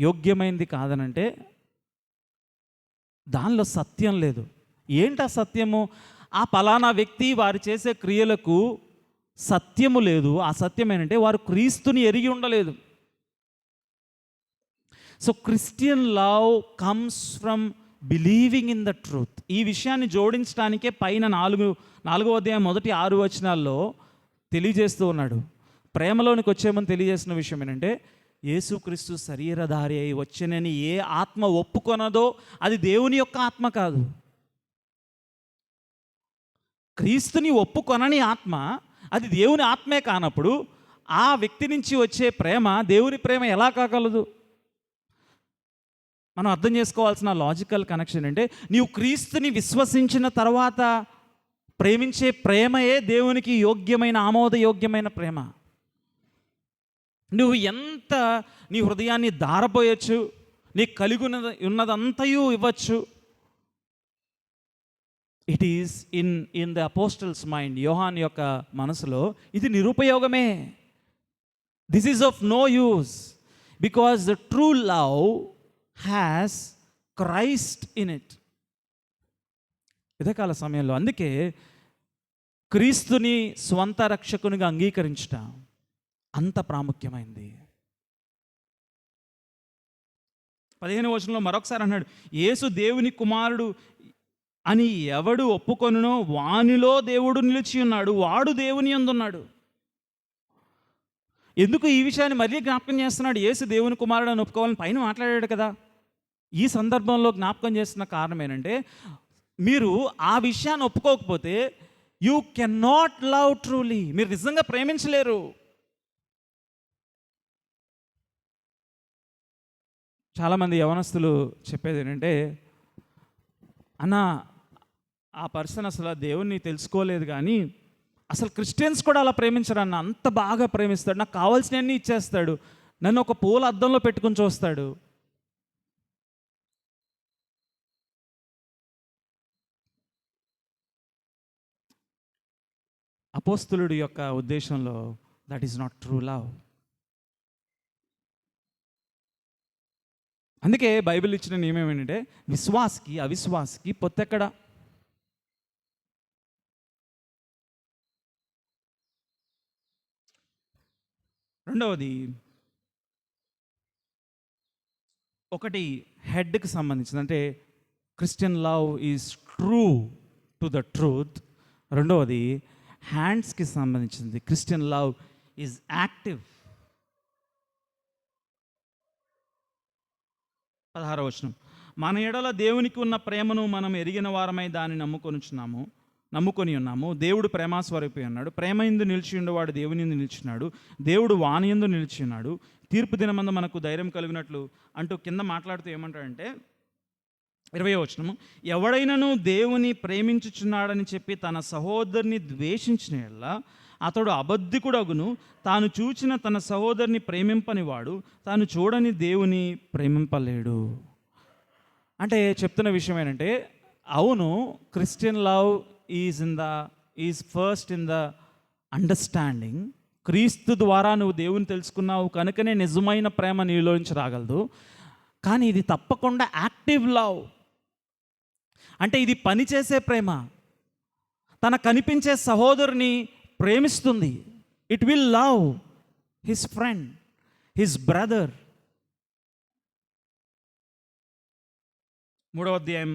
యోగ్యమైనది కాదనంటే, దానిలో సత్యం లేదు. ఏంటి ఆ సత్యము? ఆ పలానా వ్యక్తి వారు చేసే క్రియలకు సత్యము లేదు. ఆ సత్యం ఏంటంటే వారు క్రీస్తుని ఎరిగి ఉండలేదు. So Christian love comes from believing in the truth. ఈ విషయాన్ని జోడించడానికే పైన 4వ అధ్యాయం మొదటి 6 వచనాల్లో తెలియజేస్తూ ఉన్నాడు. ప్రేమలోనికి వచ్చేమని తెలియజేసిన విషయం ఏంటంటే, యేసుక్రీస్తు శరీరధారి అయి వచ్చనని ఏ ఆత్మ ఒప్పుకొనదో అది దేవుని యొక్క ఆత్మ కాదు. క్రీస్తుని ఒప్పుకొనని ఆత్మ అది దేవుని ఆత్మే కానప్పుడు ఆ వ్యక్తి నుంచి వచ్చే ప్రేమ దేవుని ప్రేమ ఎలా కాగలదు? మనం అర్థం చేసుకోవాల్సిన లాజికల్ కనెక్షన్ అంటే, నీవు క్రీస్తుని విశ్వసించిన తర్వాత ప్రేమించే ప్రేమయే దేవునికి యోగ్యమైన, ఆమోదయోగ్యమైన ప్రేమ. నువ్వు ఎంత నీ హృదయాన్ని దారపోయచ్చు, నీకు కలిగి ఉన్నదంతయు ఇవ్వచ్చు. It is in the apostle's mind, Yohan యొక్క మనసులో ఇది నిరుపయోగమే. This is of no use because the true love has Christ in it. ఉదయకాల సమయంలో అందుకే క్రీస్తుని స్వంత రక్షకునిగా అంగీకరించటం అంత ప్రాముఖ్యమైంది. 15వ వచనంలో మరొకసారి అన్నాడు, యేసు దేవుని కుమారుడు అని ఎవడు ఒప్పుకొనునో వానిలో దేవుడు నిలిచి ఉన్నాడు, వాడు దేవుని యందున్నాడు. ఎందుకు ఈ విషయాన్ని మళ్ళీ జ్ఞాపకం చేస్తున్నాడు? యేసు దేవుని కుమారుడు అని ఒప్పుకోవాలని పైన మాట్లాడాడు కదా. ఈ సందర్భంలో జ్ఞాపకం చేస్తున్న కారణం ఏంటంటే, మీరు ఆ విషయాన్ని ఒప్పుకోకపోతే you can not love truly, మీరు నిజంగా ప్రేమించలేరు. చాలామంది యవనస్తులు చెప్పేది ఏంటంటే, అన్న ఆ పర్సన్ అసలు దేవుణ్ణి తెలుసుకోలేదు, కానీ అసలు క్రిస్టియన్స్ కూడా అలా ప్రేమించరు అన్న, అంత బాగా ప్రేమిస్తాడు, నాకు కావాల్సినవన్నీ ఇచ్చేస్తాడు, నన్ను ఒక పూల అద్దంలో పెట్టుకుని చూస్తాడు. అపోస్తలుడి యొక్క ఉద్దేశంలో that is not true love. అందుకే బైబిల్ ఇచ్చిన నియమం ఏంటంటే, విశ్వాసికి అవిశ్వాసికి పొత్తెక్కడ. రెండవది, ఒకటి హెడ్కి సంబంధించింది, అంటే Christian love is true to the truth. రెండవది హ్యాండ్స్కి సంబంధించింది, క్రిస్టియన్ లవ్ ఈజ్ యాక్టివ్. 16వ వచనం, మన ఎడల దేవునికి ఉన్న ప్రేమను మనం ఎరిగిన వారమై దాన్ని నమ్ముకొని ఉన్నాము. దేవుడు ప్రేమాస్వరూపి అన్నాడు. ప్రేమ యందు నిలిచి ఉండేవాడు దేవుని యందు నిలిచినాడు, దేవుడు వాని యందు నిలిచి ఉన్నాడు. తీర్పు దినమందు మనకు ధైర్యం కలిగినట్లు అంటూ కింద మాట్లాడుతూ ఏమంటాడంటే, 20వ వచనము, ఎవడైనను దేవుని ప్రేమించుచున్నాడని చెప్పి తన సహోదరుని ద్వేషించిన యెడల అతడు అబద్ధికుడగును. తాను చూచిన తన సహోదరుని ప్రేమింపని వాడు తాను చూడని దేవుని ప్రేమింపలేడు. అంటే చెప్తున్న విషయం ఏంటంటే, అవును, Christian love is first in the understanding. క్రీస్తు ద్వారా నువ్వు దేవుని తెలుసుకున్నావు కనుకనే నిజమైన ప్రేమ నీలో నుంచి రాగలదు. కానీ ఇది తప్పకుండా యాక్టివ్ లవ్, అంటే ఇది పనిచేసే ప్రేమ. తన కనిపించే సహోదరుని ప్రేమిస్తుంది. It will love his friend, his brother. 3వ అధ్యాయం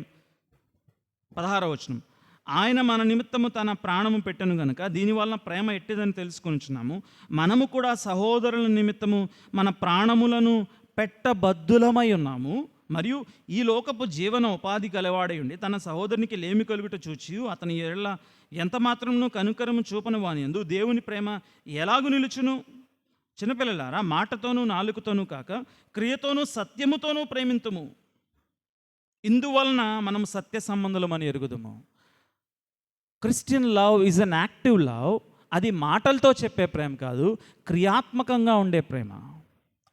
16వ వచనం, ఆయన మన నిమిత్తము తన ప్రాణము పెట్టెను గనుక దీనివల్ల ప్రేమ ఎట్టిదని తెలుసుకొనుచున్నాము. మనము కూడా సహోదరుల నిమిత్తము మన ప్రాణములను పెట్టబద్దులమై ఉన్నాము. మరియు ఈ లోకపు జీవన ఉపాధి గలవాడై ఉండి తన సహోదరునికి లేమి కలుగుట చూచి అతని ఎడల ఎంత మాత్రమును కనుకరము చూపని వాని యందు దేవుని ప్రేమ ఎలాగు నిలుచును? చిన్నపిల్లలారా, మాటతోనూ నాలుకతోనూ కాక క్రియతోనూ సత్యముతోనూ ప్రేమింతుము. ఇందువలన మనం సత్య సంబంధులమని ఎరుగుదుము. Christian love is an active love. అది మాటలతో చెప్పే ప్రేమ కాదు, క్రియాత్మకంగా ఉండే ప్రేమ,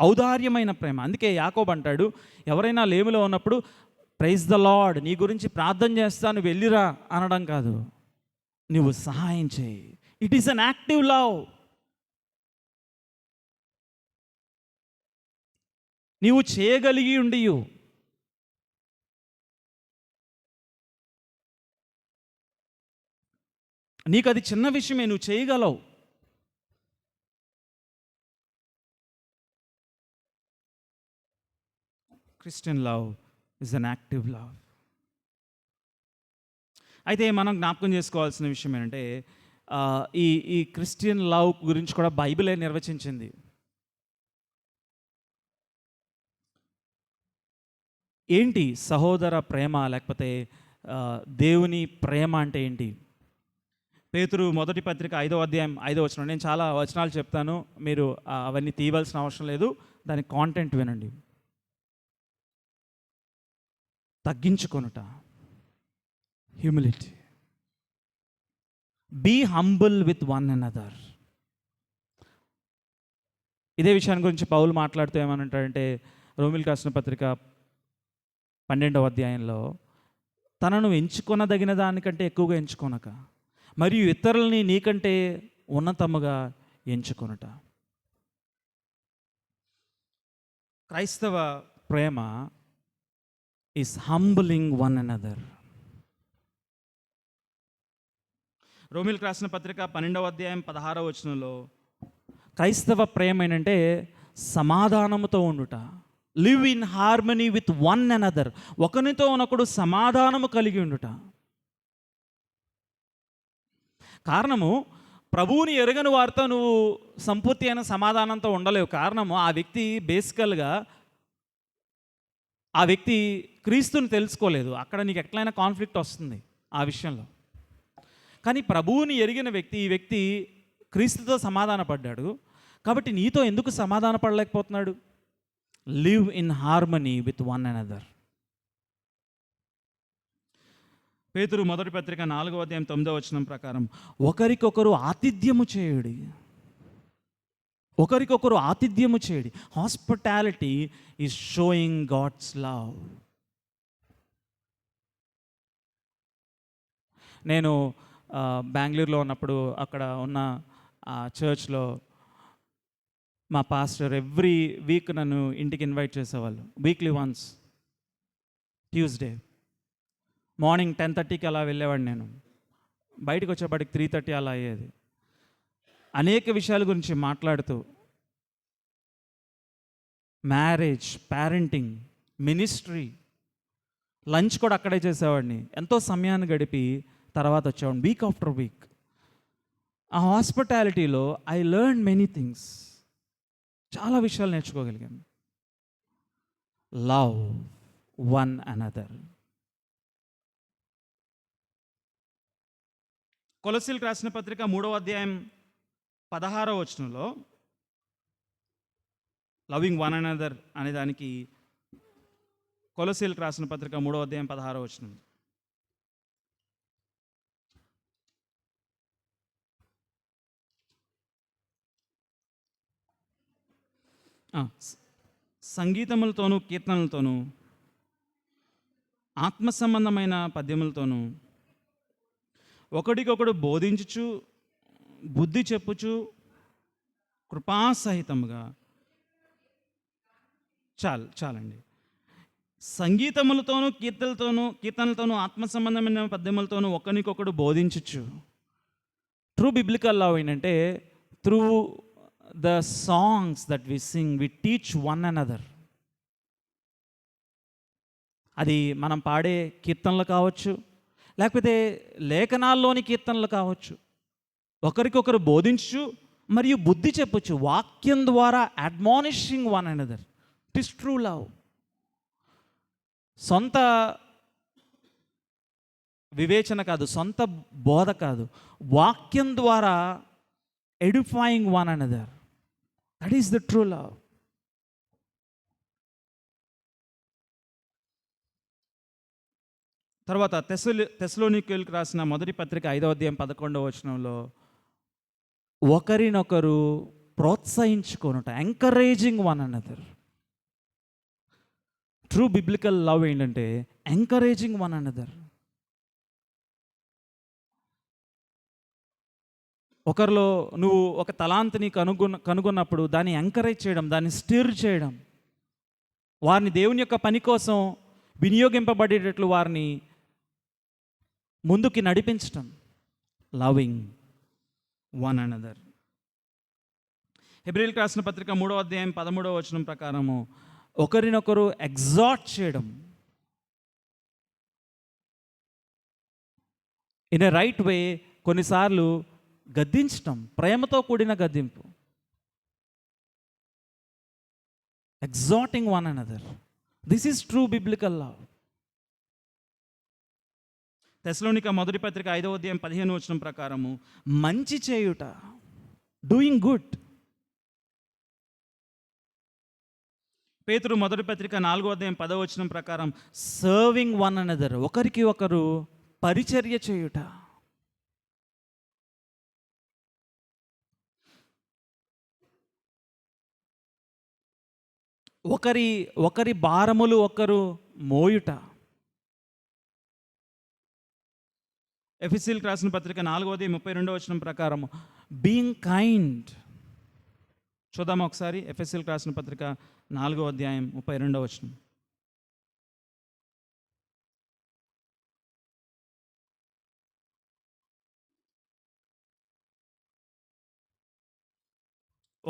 ఔదార్యమైన ప్రేమ. అందుకే యాకోబు అంటాడు, ఎవరైనా లేమిలో ఉన్నప్పుడు ప్రైజ్ ద లార్డ్, నీ గురించి ప్రార్థన చేస్తాను వెళ్ళిరా అనడం కాదు, నువ్వు సహాయం చేయి. It is an active love. నీవు చేయగలిగి ఉండి నీకు అది చిన్న విషయమే, నువ్వు చేయగలవు. Christian love is an active love. అయితే మనం జ్ఞాపకం చేసుకోవాల్సిన విషయం ఏంటంటే, ఈ ఈ క్రిస్టియన్ లవ్ గురించి కూడా బైబిలే నిర్వచించింది. ఏంటి సహోదర ప్రేమ, లేకపోతే దేవుని ప్రేమ అంటే ఏంటి? పేతురు మొదటి పత్రిక 5వ అధ్యాయం 5వ వచనం. నేను చాలా వచనాలు చెప్తాను, మీరు అవన్నీ తీయవలసిన అవసరం లేదు, దాని కాంటెంట్ వినండి. తగ్గించుకొనుట, humility, be humble with one another. ఇదే విషయాన్ని గురించి పౌలు మాట్లాడుతూ ఏమనంటాడంటే, రోమిలికి రాసిన పత్రిక 12వ అధ్యాయంలో, తనను ఎంచుకొనదగిన దానికంటే ఎక్కువగా ఎంచుకొనక, మరియు ఇతరులని నీకంటే ఉన్నతముగా ఎంచుకొనుట. క్రైస్తవ ప్రేమ ఈస్ హంబులింగ్ వన్ అనదర్. రోమిలికి రాసిన పత్రిక 12వ అధ్యాయం 16వ వచనంలో, క్రైస్తవ ప్రేమ ఏంటంటే సమాధానముతో ఉండుట. Live in harmony with one another. ఒకరితో ఒకడు సమాధానము కలిగి ఉండుట. కారణము, ప్రభువుని ఎరగని వారితో నువ్వు సంపూర్తి అయిన సమాధానంతో ఉండలేవు. కారణము, ఆ వ్యక్తి బేసికల్గా ఆ వ్యక్తి క్రీస్తుని తెలుసుకోలేదు. అక్కడ నీకు ఎట్లయినా కాన్ఫ్లిక్ట్ వస్తుంది ఆ విషయంలో. కానీ ప్రభువుని ఎరిగిన వ్యక్తి, ఈ వ్యక్తి క్రీస్తుతో సమాధాన పడ్డాడు కాబట్టి నీతో ఎందుకు సమాధాన పడలేకపోతున్నాడు? Live in harmony with one another. పేతురు మొదటి పత్రిక 4వ అధ్యాయం 9వ వచనం ప్రకారం, ఒకరికొకరు ఆతిథ్యము చేయుడి. ఒకరికొకరు ఆతిథ్యము చేయుడి. Hospitality is showing God's love. నేను బెంగళూరులో ఉన్నప్పుడు అక్కడ ఉన్న చర్చ్లో మా పాస్టర్ ఎవ్రీ వీక్ నన్ను ఇంటికి ఇన్వైట్ చేసేవాళ్ళు. వీక్లీ వన్స్ ట్యూస్డే మార్నింగ్ 10:30కి అలా వెళ్ళేవాడిని. నేను బయటకు వచ్చేప్పటికి 3:30 అలా అయ్యేది. అనేక విషయాల గురించి మాట్లాడుతూ, మ్యారేజ్, పేరెంటింగ్, మినిస్ట్రీ, లంచ్ కూడా అక్కడే చేసేవాడిని. ఎంతో సమయాన్ని గడిపి తర్వాత వచ్చేవాడిని వీక్ ఆఫ్టర్ వీక్. ఆ హాస్పిటాలిటీలో ఐ లెర్న్ మెనీ థింగ్స్. చాలా విషయాలు నేర్చుకోగలిగాను. Love one another. కొలస్సీలకు రాసిన పత్రిక 3వ అధ్యాయం 16వ వచనంలో లవింగ్ వన్ అనదర్ అనే దానికి కొలస్సీలకు రాసిన పత్రిక 3వ అధ్యాయం 16వ వచనం. సంగీతములతోనూ కీర్తనలతోనూ ఆత్మ సంబంధమైన పద్యములతోనూ ఒకడికొకడు బోధించుచు బుద్ధి చెప్పుచు కృపాసహితముగా. చాలండి. సంగీతములతోనూ కీర్తనలతోనూ ఆత్మ సంబంధమైన పద్యములతోనూ ఒకరికొకడు బోధించుచు. ట్రూ బిబ్లికల్ లవ్ ఏంటంటే, through the songs that we sing we teach one another. అది మనం పాడే కీర్తనలు కావచ్చు, లేకపోతే లేఖనాల్లోని కీర్తనలు కావచ్చు. ఒకరికొకరు బోధించు మరియు బుద్ధి చెప్పచ్చు. వాక్యం ద్వారా admonishing one another. It is true love. సొంత వివేచన కాదు, సొంత బోధ కాదు, వాక్యం ద్వారా edifying one another. That is the true love. తర్వాత తెస్సలోనికీయులకు రాసిన మొదటి పత్రిక 5వ అధ్యాయం 11వ వచనంలో, ఒకరినొకరు ప్రోత్సహించుకొనుట, encouraging one another. True biblical love ఏంటంటే ఎంకరేజింగ్ వన్ అనదర్. ఒకరిలో నువ్వు ఒక తలాంతిని కనుగొన్నప్పుడు దాన్ని ఎంకరేజ్ చేయడం, దాన్ని స్టిర్ చేయడం, వారిని దేవుని యొక్క పని కోసం వినియోగింపబడేటట్లు వారిని ముందుకి నడిపించటం. Loving one another. హెబ్రీయులకు రాసిన పత్రిక 3వ అధ్యాయం 13వ వచనం ప్రకారము ఒకరినొకరు ఎగ్జార్ట్ చేయడం, ఇన్ ఎ రైట్ వే, కొన్నిసార్లు గద్దించటం, ప్రేమతో కూడిన గద్దింపు. Exhorting one another. This is true biblical love. Thessalonica మొదటి పత్రిక 5వ అధ్యాయం 15వ వచనం ప్రకారము మంచి చేయుట, డూయింగ్ గుడ్. పేతురు మొదటి పత్రిక 4వ అధ్యాయం 10వ వచనం ప్రకారం సర్వింగ్ వన్ అనదర్, ఒకరికి ఒకరు పరిచర్య చేయుట. ఒకరి భారములు ఒకరు మోయుట. ఎఫెసీయులకు రాసిన పత్రిక 4వ అధ్యాయం 32వ వచనం ప్రకారం బీయింగ్ కైండ్. చూద్దాం ఒకసారి ఎఫెసీయులకు రాసిన పత్రిక 4వ అధ్యాయం 32వ వచనం.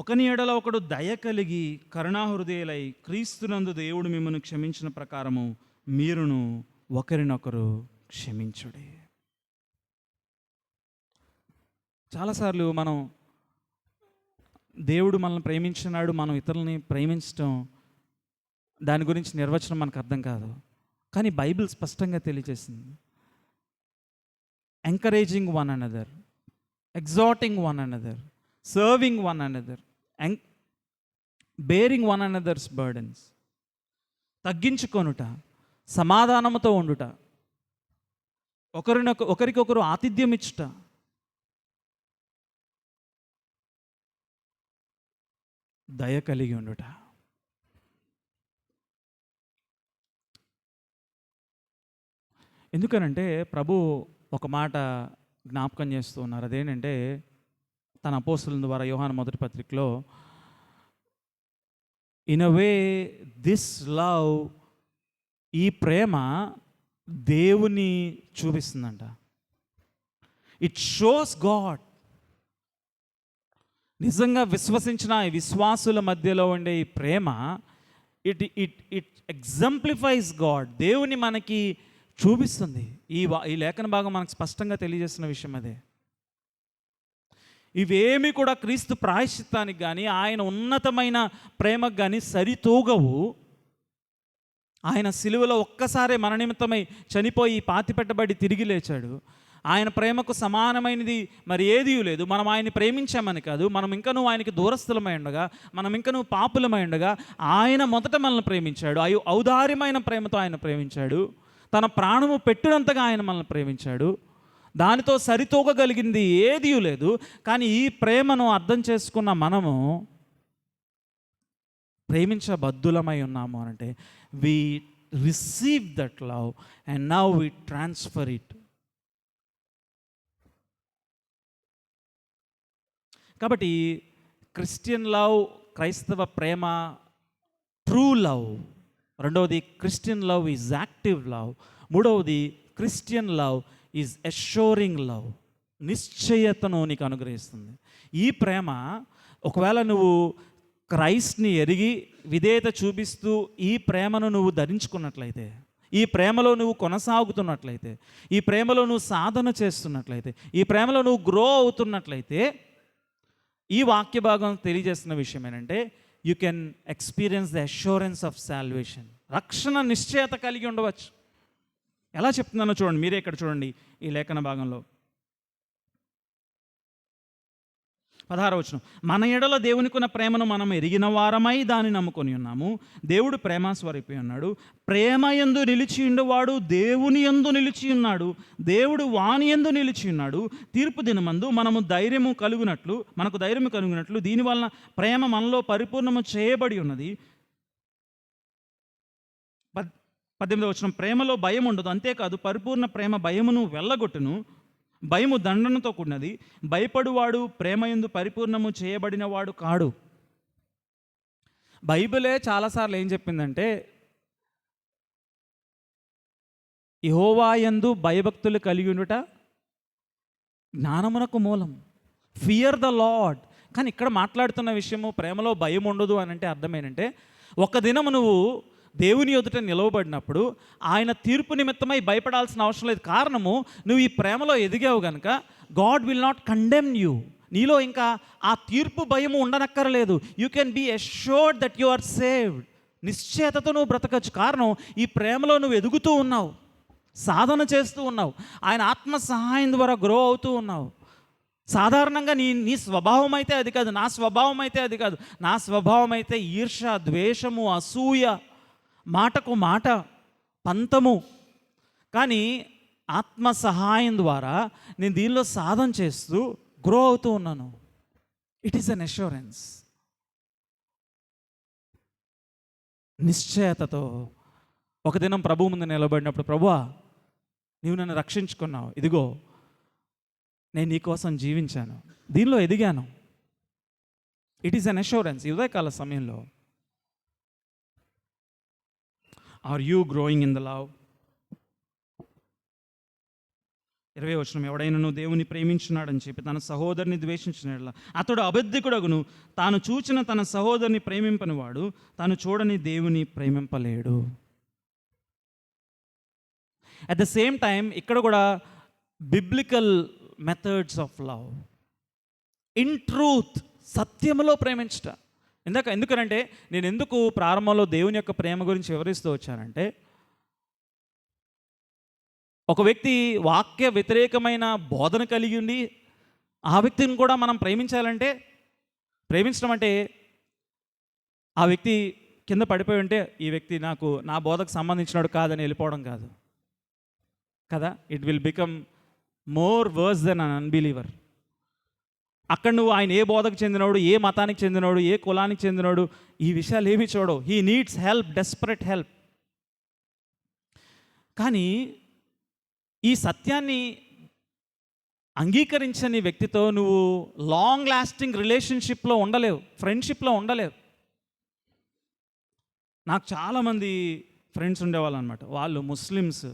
ఒకని ఎడల ఒకడు దయ కలిగి కరుణాహృదయులై క్రీస్తునందు దేవుడు మిమ్మల్ని క్షమించిన ప్రకారము మీరును ఒకరినొకరు క్షమించుడి. చాలాసార్లు మనం దేవుడు మనల్ని ప్రేమించినాడు, మనం ఇతరులని ప్రేమించడం, దాని గురించి నిర్వచనం మనకు అర్థం కాదు. కానీ బైబిల్ స్పష్టంగా తెలియజేసింది. Encouraging one another, exhorting one another, serving one another, bearing one another's burdens. తగ్గించుకొనుట, సమాధానముతో ఉండుట, ఒకరికొకరు ఆతిథ్యం ఇచ్చుట, దయ కలిగి ఉండుట. ఎందుకనంటే ప్రభు ఒక మాట జ్ఞాపకం చేస్తూ ఉన్నారు. అదేంటంటే తన అపోస్తలుల ద్వారా యోహాను మొదటి పత్రికలో, in a way this love, ఈ ప్రేమ దేవుని చూపిస్తుందంట. It shows God. నిజంగా విశ్వసించిన ఈ విశ్వాసుల మధ్యలో ఉండే ఈ ప్రేమ ఇట్ ఇట్ ఇట్ ఎగ్జంప్లిఫైస్ గాడ్. దేవుని మనకి చూపిస్తుంది. ఈ లేఖన భాగం మనకు స్పష్టంగా తెలియజేస్తున్న విషయం అదే. ఇవేమి కూడా క్రీస్తు ప్రాయశ్చిత్తానికి కానీ ఆయన ఉన్నతమైన ప్రేమకు కానీ సరితూగవు. ఆయన సిలువలో ఒక్కసారే మన నిమిత్తమై చనిపోయి పాతిపెట్టబడి తిరిగి లేచాడు. ఆయన ప్రేమకు సమానమైనది మరి ఏదీ లేదు. మనం ఆయన్ని ప్రేమించామని కాదు, మనం ఇంకనూ ఆయనకి దూరస్థులమై ఉండగా, మనం ఇంకనూ పాపులమై ఉండగా ఆయన మొదట మనల్ని ప్రేమించాడు. ఔదార్యమైన ప్రేమతో ఆయన ప్రేమించాడు. తన ప్రాణము పెట్టినంతగా ఆయన మనల్ని ప్రేమించాడు. దానితో సరితూగగలిగింది ఏదీ లేదు. కానీ ఈ ప్రేమను అర్థం చేసుకున్న మనము ప్రేమించబద్ధులమై ఉన్నాము అంటే we receive that love and now we transfer it. కాబట్టి క్రిస్టియన్ లవ్, క్రైస్తవ ప్రేమ ట్రూ లవ్. రెండవది Christian love is active love. మూడవది Christian love is assuring love. నిశ్చయతను నీకు అనుగ్రహిస్తుంది. ఈ ప్రేమ ఒకవేళ నువ్వు క్రైస్ట్ని ఎరిగి విధేయత చూపిస్తూ ఈ ప్రేమను నువ్వు ధరించుకున్నట్లయితే, ఈ ప్రేమలో నువ్వు కొనసాగుతున్నట్లయితే, ఈ ప్రేమలో నువ్వు సాధన చేస్తున్నట్లయితే, ఈ ప్రేమలో నువ్వు గ్రో అవుతున్నట్లయితే, ఈ వాక్య భాగం తెలియజేస్తున్న విషయం ఏంటంటే you can experience the assurance of salvation. రక్షణ నిశ్చయత కలిగి ఉండవచ్చు. ఎలా చెప్తున్నానో చూడండి, మీరే ఇక్కడ చూడండి ఈ లేఖన భాగంలో 16వ వచనం. మన ఎడల దేవునికున్న ప్రేమను మనం ఎరిగిన వారమై దాన్ని నమ్ముకొని ఉన్నాము. దేవుడు ప్రేమాస్వరూపి ఉన్నాడు. ప్రేమ యందు నిలిచి ఉండేవాడు దేవుని యందు నిలిచి ఉన్నాడు. దేవుడు వాని యందు నిలిచి ఉన్నాడు. తీర్పు దినమందు మనకు ధైర్యము కలుగునట్లు దీనివలన ప్రేమ మనలో పరిపూర్ణము చేయబడి ఉన్నది. 18వ వచనం, ప్రేమలో భయం ఉండదు, అంతేకాదు పరిపూర్ణ ప్రేమ భయమును వెళ్ళగొట్టును. భయము దండనతో కూడినది, భయపడువాడు ప్రేమయందు పరిపూర్ణము చేయబడినవాడు కాడు. బైబిలే చాలాసార్లు ఏం చెప్పిందంటే, యెహోవాయందు భయభక్తులు కలిగి ఉండుట జ్ఞానమునకు మూలం. Fear the lord. కానీ ఇక్కడ మాట్లాడుతున్న విషయము ప్రేమలో భయం ఉండదు అని అంటే అర్థం ఏంటంటే, ఒక దినము నువ్వు దేవుని ఎదుట నిలవబడినప్పుడు ఆయన తీర్పు నిమిత్తమై భయపడాల్సిన అవసరం లేదు. కారణము, నువ్వు ఈ ప్రేమలో ఎదిగావు కనుక God will not condemn you. నీలో ఇంకా ఆ తీర్పు భయము ఉండనక్కర్లేదు. You can be assured that you are saved. నిశ్చయతతో నువ్వు బ్రతకచ్చు. కారణం, ఈ ప్రేమలో నువ్వు ఎదుగుతూ ఉన్నావు, సాధన చేస్తూ ఉన్నావు, ఆయన ఆత్మ సహాయం ద్వారా గ్రో అవుతూ ఉన్నావు. సాధారణంగా నీ స్వభావం అయితే అది కాదు, నా స్వభావం అయితే అది కాదు. నా స్వభావం అయితే ఈర్ష్య, ద్వేషము, అసూయ, మాటకు మాట, పంతము. కానీ ఆత్మ సహాయం ద్వారా నేను దీనిలో సాధన చేస్తూ గ్రో అవుతూ ఉన్నాను. It is an assurance. నిశ్చయతతో ఒక దినం ప్రభువు ముందు నిలబడినప్పుడు, ప్రభువా నీవు నన్ను రక్షించుకున్నావు, ఇదిగో నేను నీ కోసం జీవించాను, దీనిలో ఎదిగాను. It is an assurance. ఈ ఉదయకాల సమయంలో are you growing in the love? 20వ వచనం, ఎవడైనను దేవుని ప్రేమించున్నాడని చెప్పి తన సహోదరుని ద్వేషించినట్లా అతడు అబద్ధికుడగును. తాను చూచిన తన సహోదరుని ప్రేమింపని వాడు తాను చూడని దేవుని ప్రేమింపలేడు. అట్ ద సేమ్ టైం ఇక్కడ కూడా biblical methods of love, in truth, సత్యములో ప్రేమించట. ఎందుకనంటే నేను ఎందుకు ప్రారంభంలో దేవుని యొక్క ప్రేమ గురించి వివరిస్తూ వచ్చానంటే, ఒక వ్యక్తి వాక్య వ్యతిరేకమైన బోధన కలిగి ఉండి ఆ వ్యక్తిని కూడా మనం ప్రేమించాలంటే, ప్రేమించడం అంటే ఆ వ్యక్తి కింద పడిపోయి ఉంటే ఈ వ్యక్తి నా బోధకు సంబంధించినడు కాదని వెళ్ళిపోవడం కాదు కదా. It will become more worse than an unbeliever. అక్కడ నువ్వు ఆయన ఏ బోధకు చెందినోడు, ఏ మతానికి చెందినోడు, ఏ కులానికి చెందినోడు, ఈ విషయాలు ఏమీ చూడవు. He needs help, desperate help. కానీ ఈ సత్యాన్ని అంగీకరించని వ్యక్తితో నువ్వు లాంగ్ లాస్టింగ్ రిలేషన్షిప్లో ఉండలేవు, ఫ్రెండ్షిప్లో ఉండలేవు. నాకు చాలామంది ఫ్రెండ్స్ ఉండేవాళ్ళు అనమాట. వాళ్ళు ముస్లిమ్స్.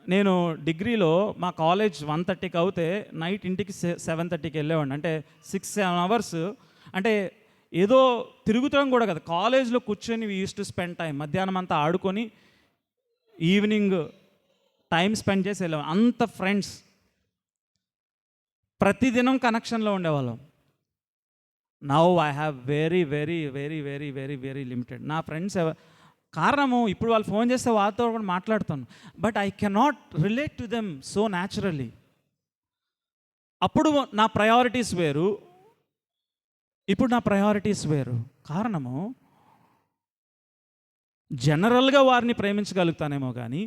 నేను డిగ్రీలో మా కాలేజ్ 1:30కి అవుతే నైట్ ఇంటికి 7:30కి వెళ్ళేవాడిని. అంటే 6-7 అవర్స్. అంటే ఏదో తిరుగుతాం కూడా కదా, కాలేజ్లో కూర్చొని we use to spend time. మధ్యాహ్నం అంతా ఆడుకొని ఈవినింగ్ టైం స్పెండ్ చేసి వెళ్ళేవాళ్ళం. అంత ఫ్రెండ్స్, ప్రతిదినం కనెక్షన్లో ఉండేవాళ్ళం. Now I have very very very very very very limited. నా ఫ్రెండ్స్ కారణము, ఇప్పుడు వాళ్ళు ఫోన్ చేస్తే వాళ్ళతో కూడా మాట్లాడుతాను, but I cannot relate to them so naturally. అప్పుడు నా ప్రయారిటీస్ వేరు, ఇప్పుడు నా ప్రయారిటీస్ వేరు. కారణము, జనరల్గా వారిని ప్రేమించగలుగుతానేమో కానీ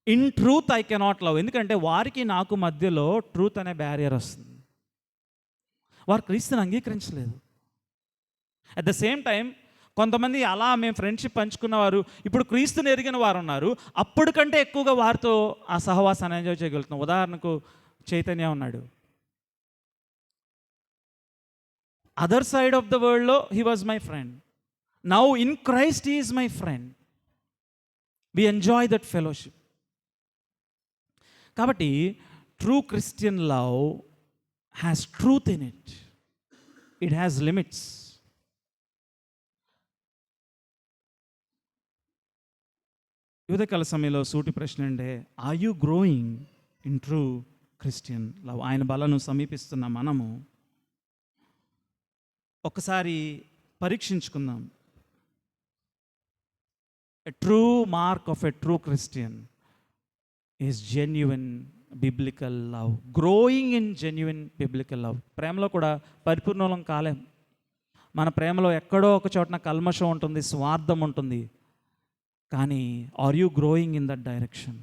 in truth I cannot love. ఎందుకంటే వారికి నాకు మధ్యలో ట్రూత్ అనే బ్యారియర్ వస్తుంది. వారు క్రీస్తుని అంగీకరించలేదు. అట్ ద సేమ్ టైం కొంతమంది అలా మేము ఫ్రెండ్షిప్ పంచుకున్నవారు ఇప్పుడు క్రీస్తుని ఎరిగిన వారు ఉన్నారు. అప్పుడు కంటే ఎక్కువగా వారితో ఆ సహవాసాన్ని ఎంజాయ్ చేయగలుగుతున్నాం. ఉదాహరణకు చైతన్య ఉన్నాడు. అదర్ సైడ్ ఆఫ్ ద వరల్డ్లో he was my friend. Now in Christ he is my friend. We enjoy that fellowship. కాబట్టి true Christian love has truth in it. It has limits. యువతకాల సమయంలో సూటి ప్రశ్న అంటే, are you growing in true Christian love? ఆయన బలను సమీపిస్తున్న మనము ఒకసారి పరీక్షించుకుందాం. A true mark of a true Christian is genuine biblical love. Growing in genuine biblical love. ప్రేమలో కూడా పరిపూర్ణం కాలేం. మన ప్రేమలో ఎక్కడో ఒక చోటన కల్మషం ఉంటుంది, స్వార్థం ఉంటుంది. కానీ are you growing in that direction?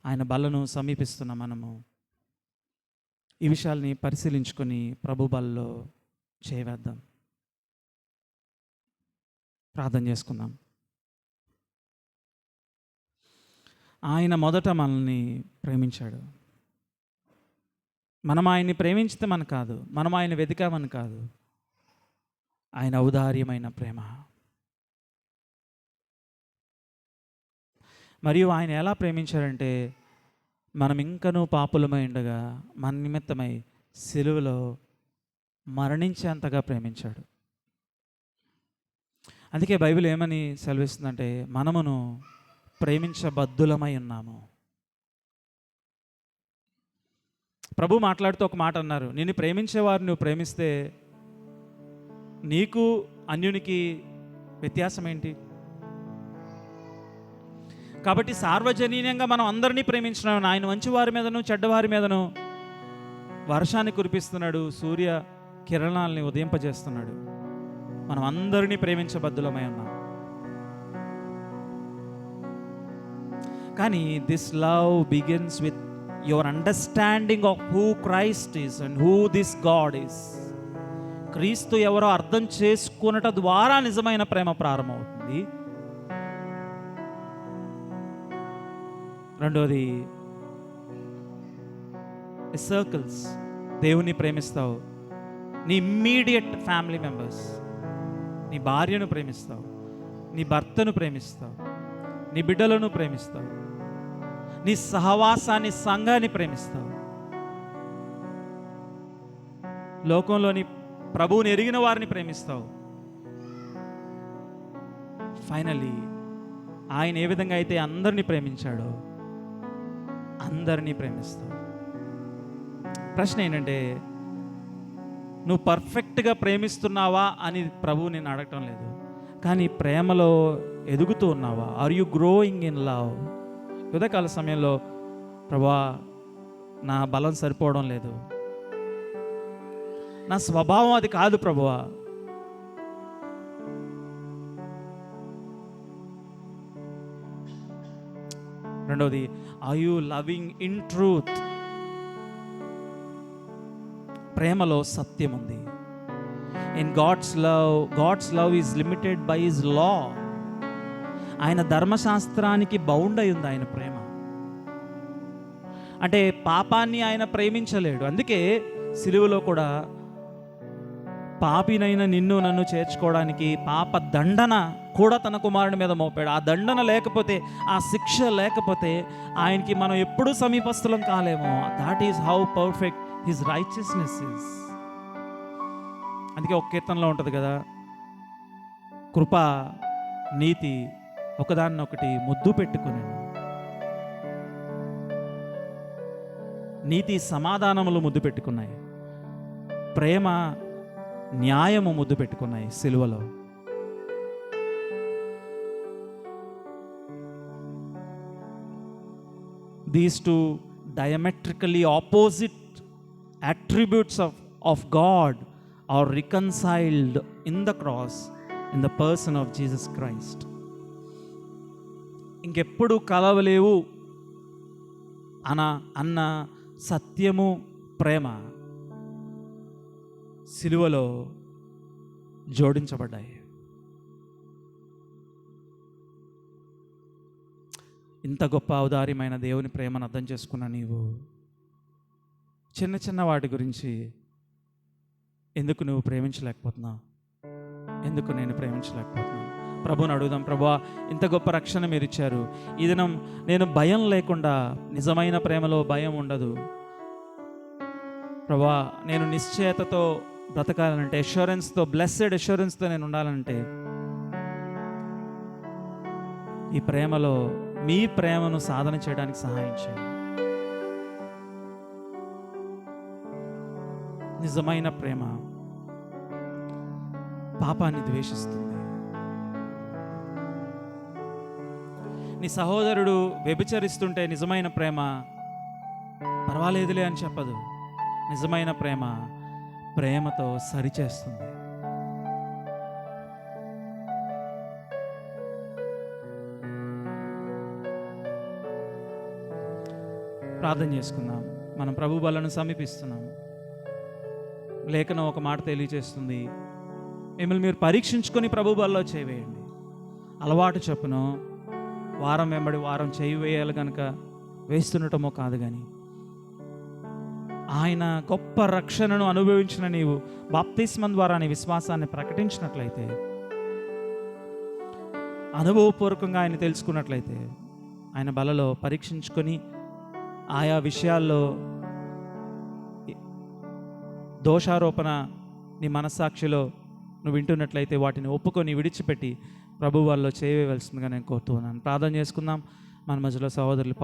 ఆయన బలను సమీపిస్తున్న మనము ఈ విషయాల్ని పరిశీలించుకొని ప్రభు బలలో చేయవేద్దాం. ప్రార్థన చేసుకుందాం. ఆయన మొదట మనల్ని ప్రేమించాడు. మనం ఆయన్ని ప్రేమించితే మన కాదు, మనం ఆయన వెతికామని కాదు, ఆయన ఔదార్యమైన ప్రేమ. మరియు ఆయన ఎలా ప్రేమించారంటే, మనం ఇంకనూ పాపులమై ఉండగా మన నిమిత్తమై సిలువలో మరణించేంతగా ప్రేమించాడు. అందుకే బైబిల్ ఏమని సెలవిస్తుందంటే, మనమును ప్రేమించబద్దులమై ఉన్నాము. ప్రభు మాట్లాడుతూ ఒక మాట అన్నారు, నిన్ను ప్రేమించేవారు నువ్వు ప్రేమిస్తే నీకు అన్యునికి వ్యత్యాసం ఏంటి? కాబట్టి సార్వజనీయంగా మనం అందరినీ ప్రేమించినాం. ఆయన మంచివారి మీదను చెడ్డవారి మీదను వర్షాన్ని కురిపిస్తున్నాడు, సూర్య కిరణాలని ఉదయింపజేస్తున్నాడు. మనం అందరినీ ప్రేమించబద్దులమై ఉన్నాం. కానీ this love begins with your understanding of who Christ is and who this God is. క్రీస్తు ఎవరో అర్థం చేసుకున్నట ద్వారా నిజమైన ప్రేమ ప్రారంభమవుతుంది. రెండోది, సర్కిల్స్. దేవుని ప్రేమిస్తావు, నీ ఇమ్మీడియట్ ఫ్యామిలీ మెంబర్స్, నీ భార్యను ప్రేమిస్తావు, నీ భర్తను ప్రేమిస్తావు, నీ బిడ్డలను ప్రేమిస్తావు, నీ సహవాసాన్ని, సంఘాన్ని ప్రేమిస్తావు, లోకంలోని ప్రభువుని ఎరిగిన వారిని ప్రేమిస్తావు. ఫైనల్లీ ఆయన ఏ విధంగా అయితే అందరినీ ప్రేమించాడో అందరినీ ప్రేమిస్తావు. ప్రశ్న ఏంటంటే, నువ్వు పర్ఫెక్ట్గా ప్రేమిస్తున్నావా అని ప్రభువు నేను అడగటం లేదు, కానీ ప్రేమలో ఎదుగుతూ ఉన్నావా? Are you growing in love? ఉదయకాల సమయంలో, ప్రభువా నా బలం సరిపోవడం లేదు, నా స్వభావం అది కాదు ప్రభువా, రెండవది, are you loving in truth? ప్రేమలో సత్యం ఉంది. In God's love is limited by his law. ఆయన ధర్మశాస్త్రానికి బౌండ్ అయి ఉంది ఆయన ప్రేమ. అంటే పాపాన్ని ఆయన ప్రేమించలేడు. అందుకే సిలువలో కూడా పాపినైన నిన్ను నన్ను చేర్చుకోవడానికి పాప దండన కూడా తన కుమారుని మీద మోపాడు. ఆ దండన లేకపోతే, ఆ శిక్ష లేకపోతే ఆయనకి మనం ఎప్పుడూ సమీపస్థులం కాలేమో. That is how perfect his righteousness is. అందుకే ఒక కీర్తనలో ఉంటుంది కదా, కృప నీతి ఒకదాన్నొకటి ముద్దు పెట్టుకుని, నీతి సమాధానములు ముద్దు పెట్టుకున్నాయి, ప్రేమ న్యాయము ముద్దు పెట్టుకున్నాయి సిలువలో. These to diametrically opposite attributes of God are reconciled in the cross in the person of Jesus Christ. ఇంకెప్పుడు కలవలేవు అన్న సత్యము, ప్రేమ సిలువలో జోడించబడ్డాయి. ఇంత గొప్ప ఔదార్యమైన దేవుని ప్రేమను అర్థం చేసుకున్న నీవు చిన్న చిన్న వాటి గురించి ఎందుకు నువ్వు ప్రేమించలేకపోతున్నావు? ఎందుకు నేను ప్రేమించలేకపోతున్నాను? ప్రభువుని అడుగుదాం. ప్రభువా, ఇంత గొప్ప రక్షణ మీరు ఇచ్చారు. ఈ దినం నేను భయం లేకుండా, నిజమైన ప్రేమలో భయం ఉండదు ప్రభువా, నేను నిశ్చయతతో బ్రతకాలంటే, అష్యూరెన్స్తో, బ్లెస్సెడ్ అష్యూరెన్స్తో నేను ఉండాలంటే, ఈ ప్రేమలో మీ ప్రేమను సాధన చేయడానికి సహాయం చేయండి. నిజమైన ప్రేమ పాపాన్ని ద్వేషిస్తుంది. నీ సహోదరుడు వ్యభిచరిస్తుంటే నిజమైన ప్రేమ పర్వాలేదులే అని చెప్పదు. నిజమైన ప్రేమ ప్రేమతో సరిచేస్తుంది. ప్రార్థన చేసుకుందాం. మనం ప్రభు బలను సమీపిస్తున్నాం. లేఖనం ఒక మాట తెలియజేస్తుంది, మిమ్మల్ని మీరు పరీక్షించుకొని ప్రభు బలలో చేవేయండి. అలవాటు చొప్పునో వారం వెంబడి వారం చేయి వేయాలి కనుక వేస్తుండటమో కాదు, కానీ ఆయన గొప్ప రక్షణను అనుభవించిన నీవు బాప్తిస్మం ద్వారా నీ విశ్వాసాన్ని ప్రకటించినట్లయితే, అనుభవపూర్వకంగా ఆయన తెలుసుకున్నట్లయితే, ఆయన బలలో పరీక్షించుకొని ఆయా విషయాల్లో దోషారోపణ నీ మనస్సాక్షిలో నువ్వు వింటున్నట్లయితే వాటిని ఒప్పుకొని విడిచిపెట్టి ప్రభు వాళ్ళలో చేయవలసిందిగా నేను కోరుతున్నాను. ప్రార్థన చేసుకుందాం. మన మధ్యలో సహోదరులు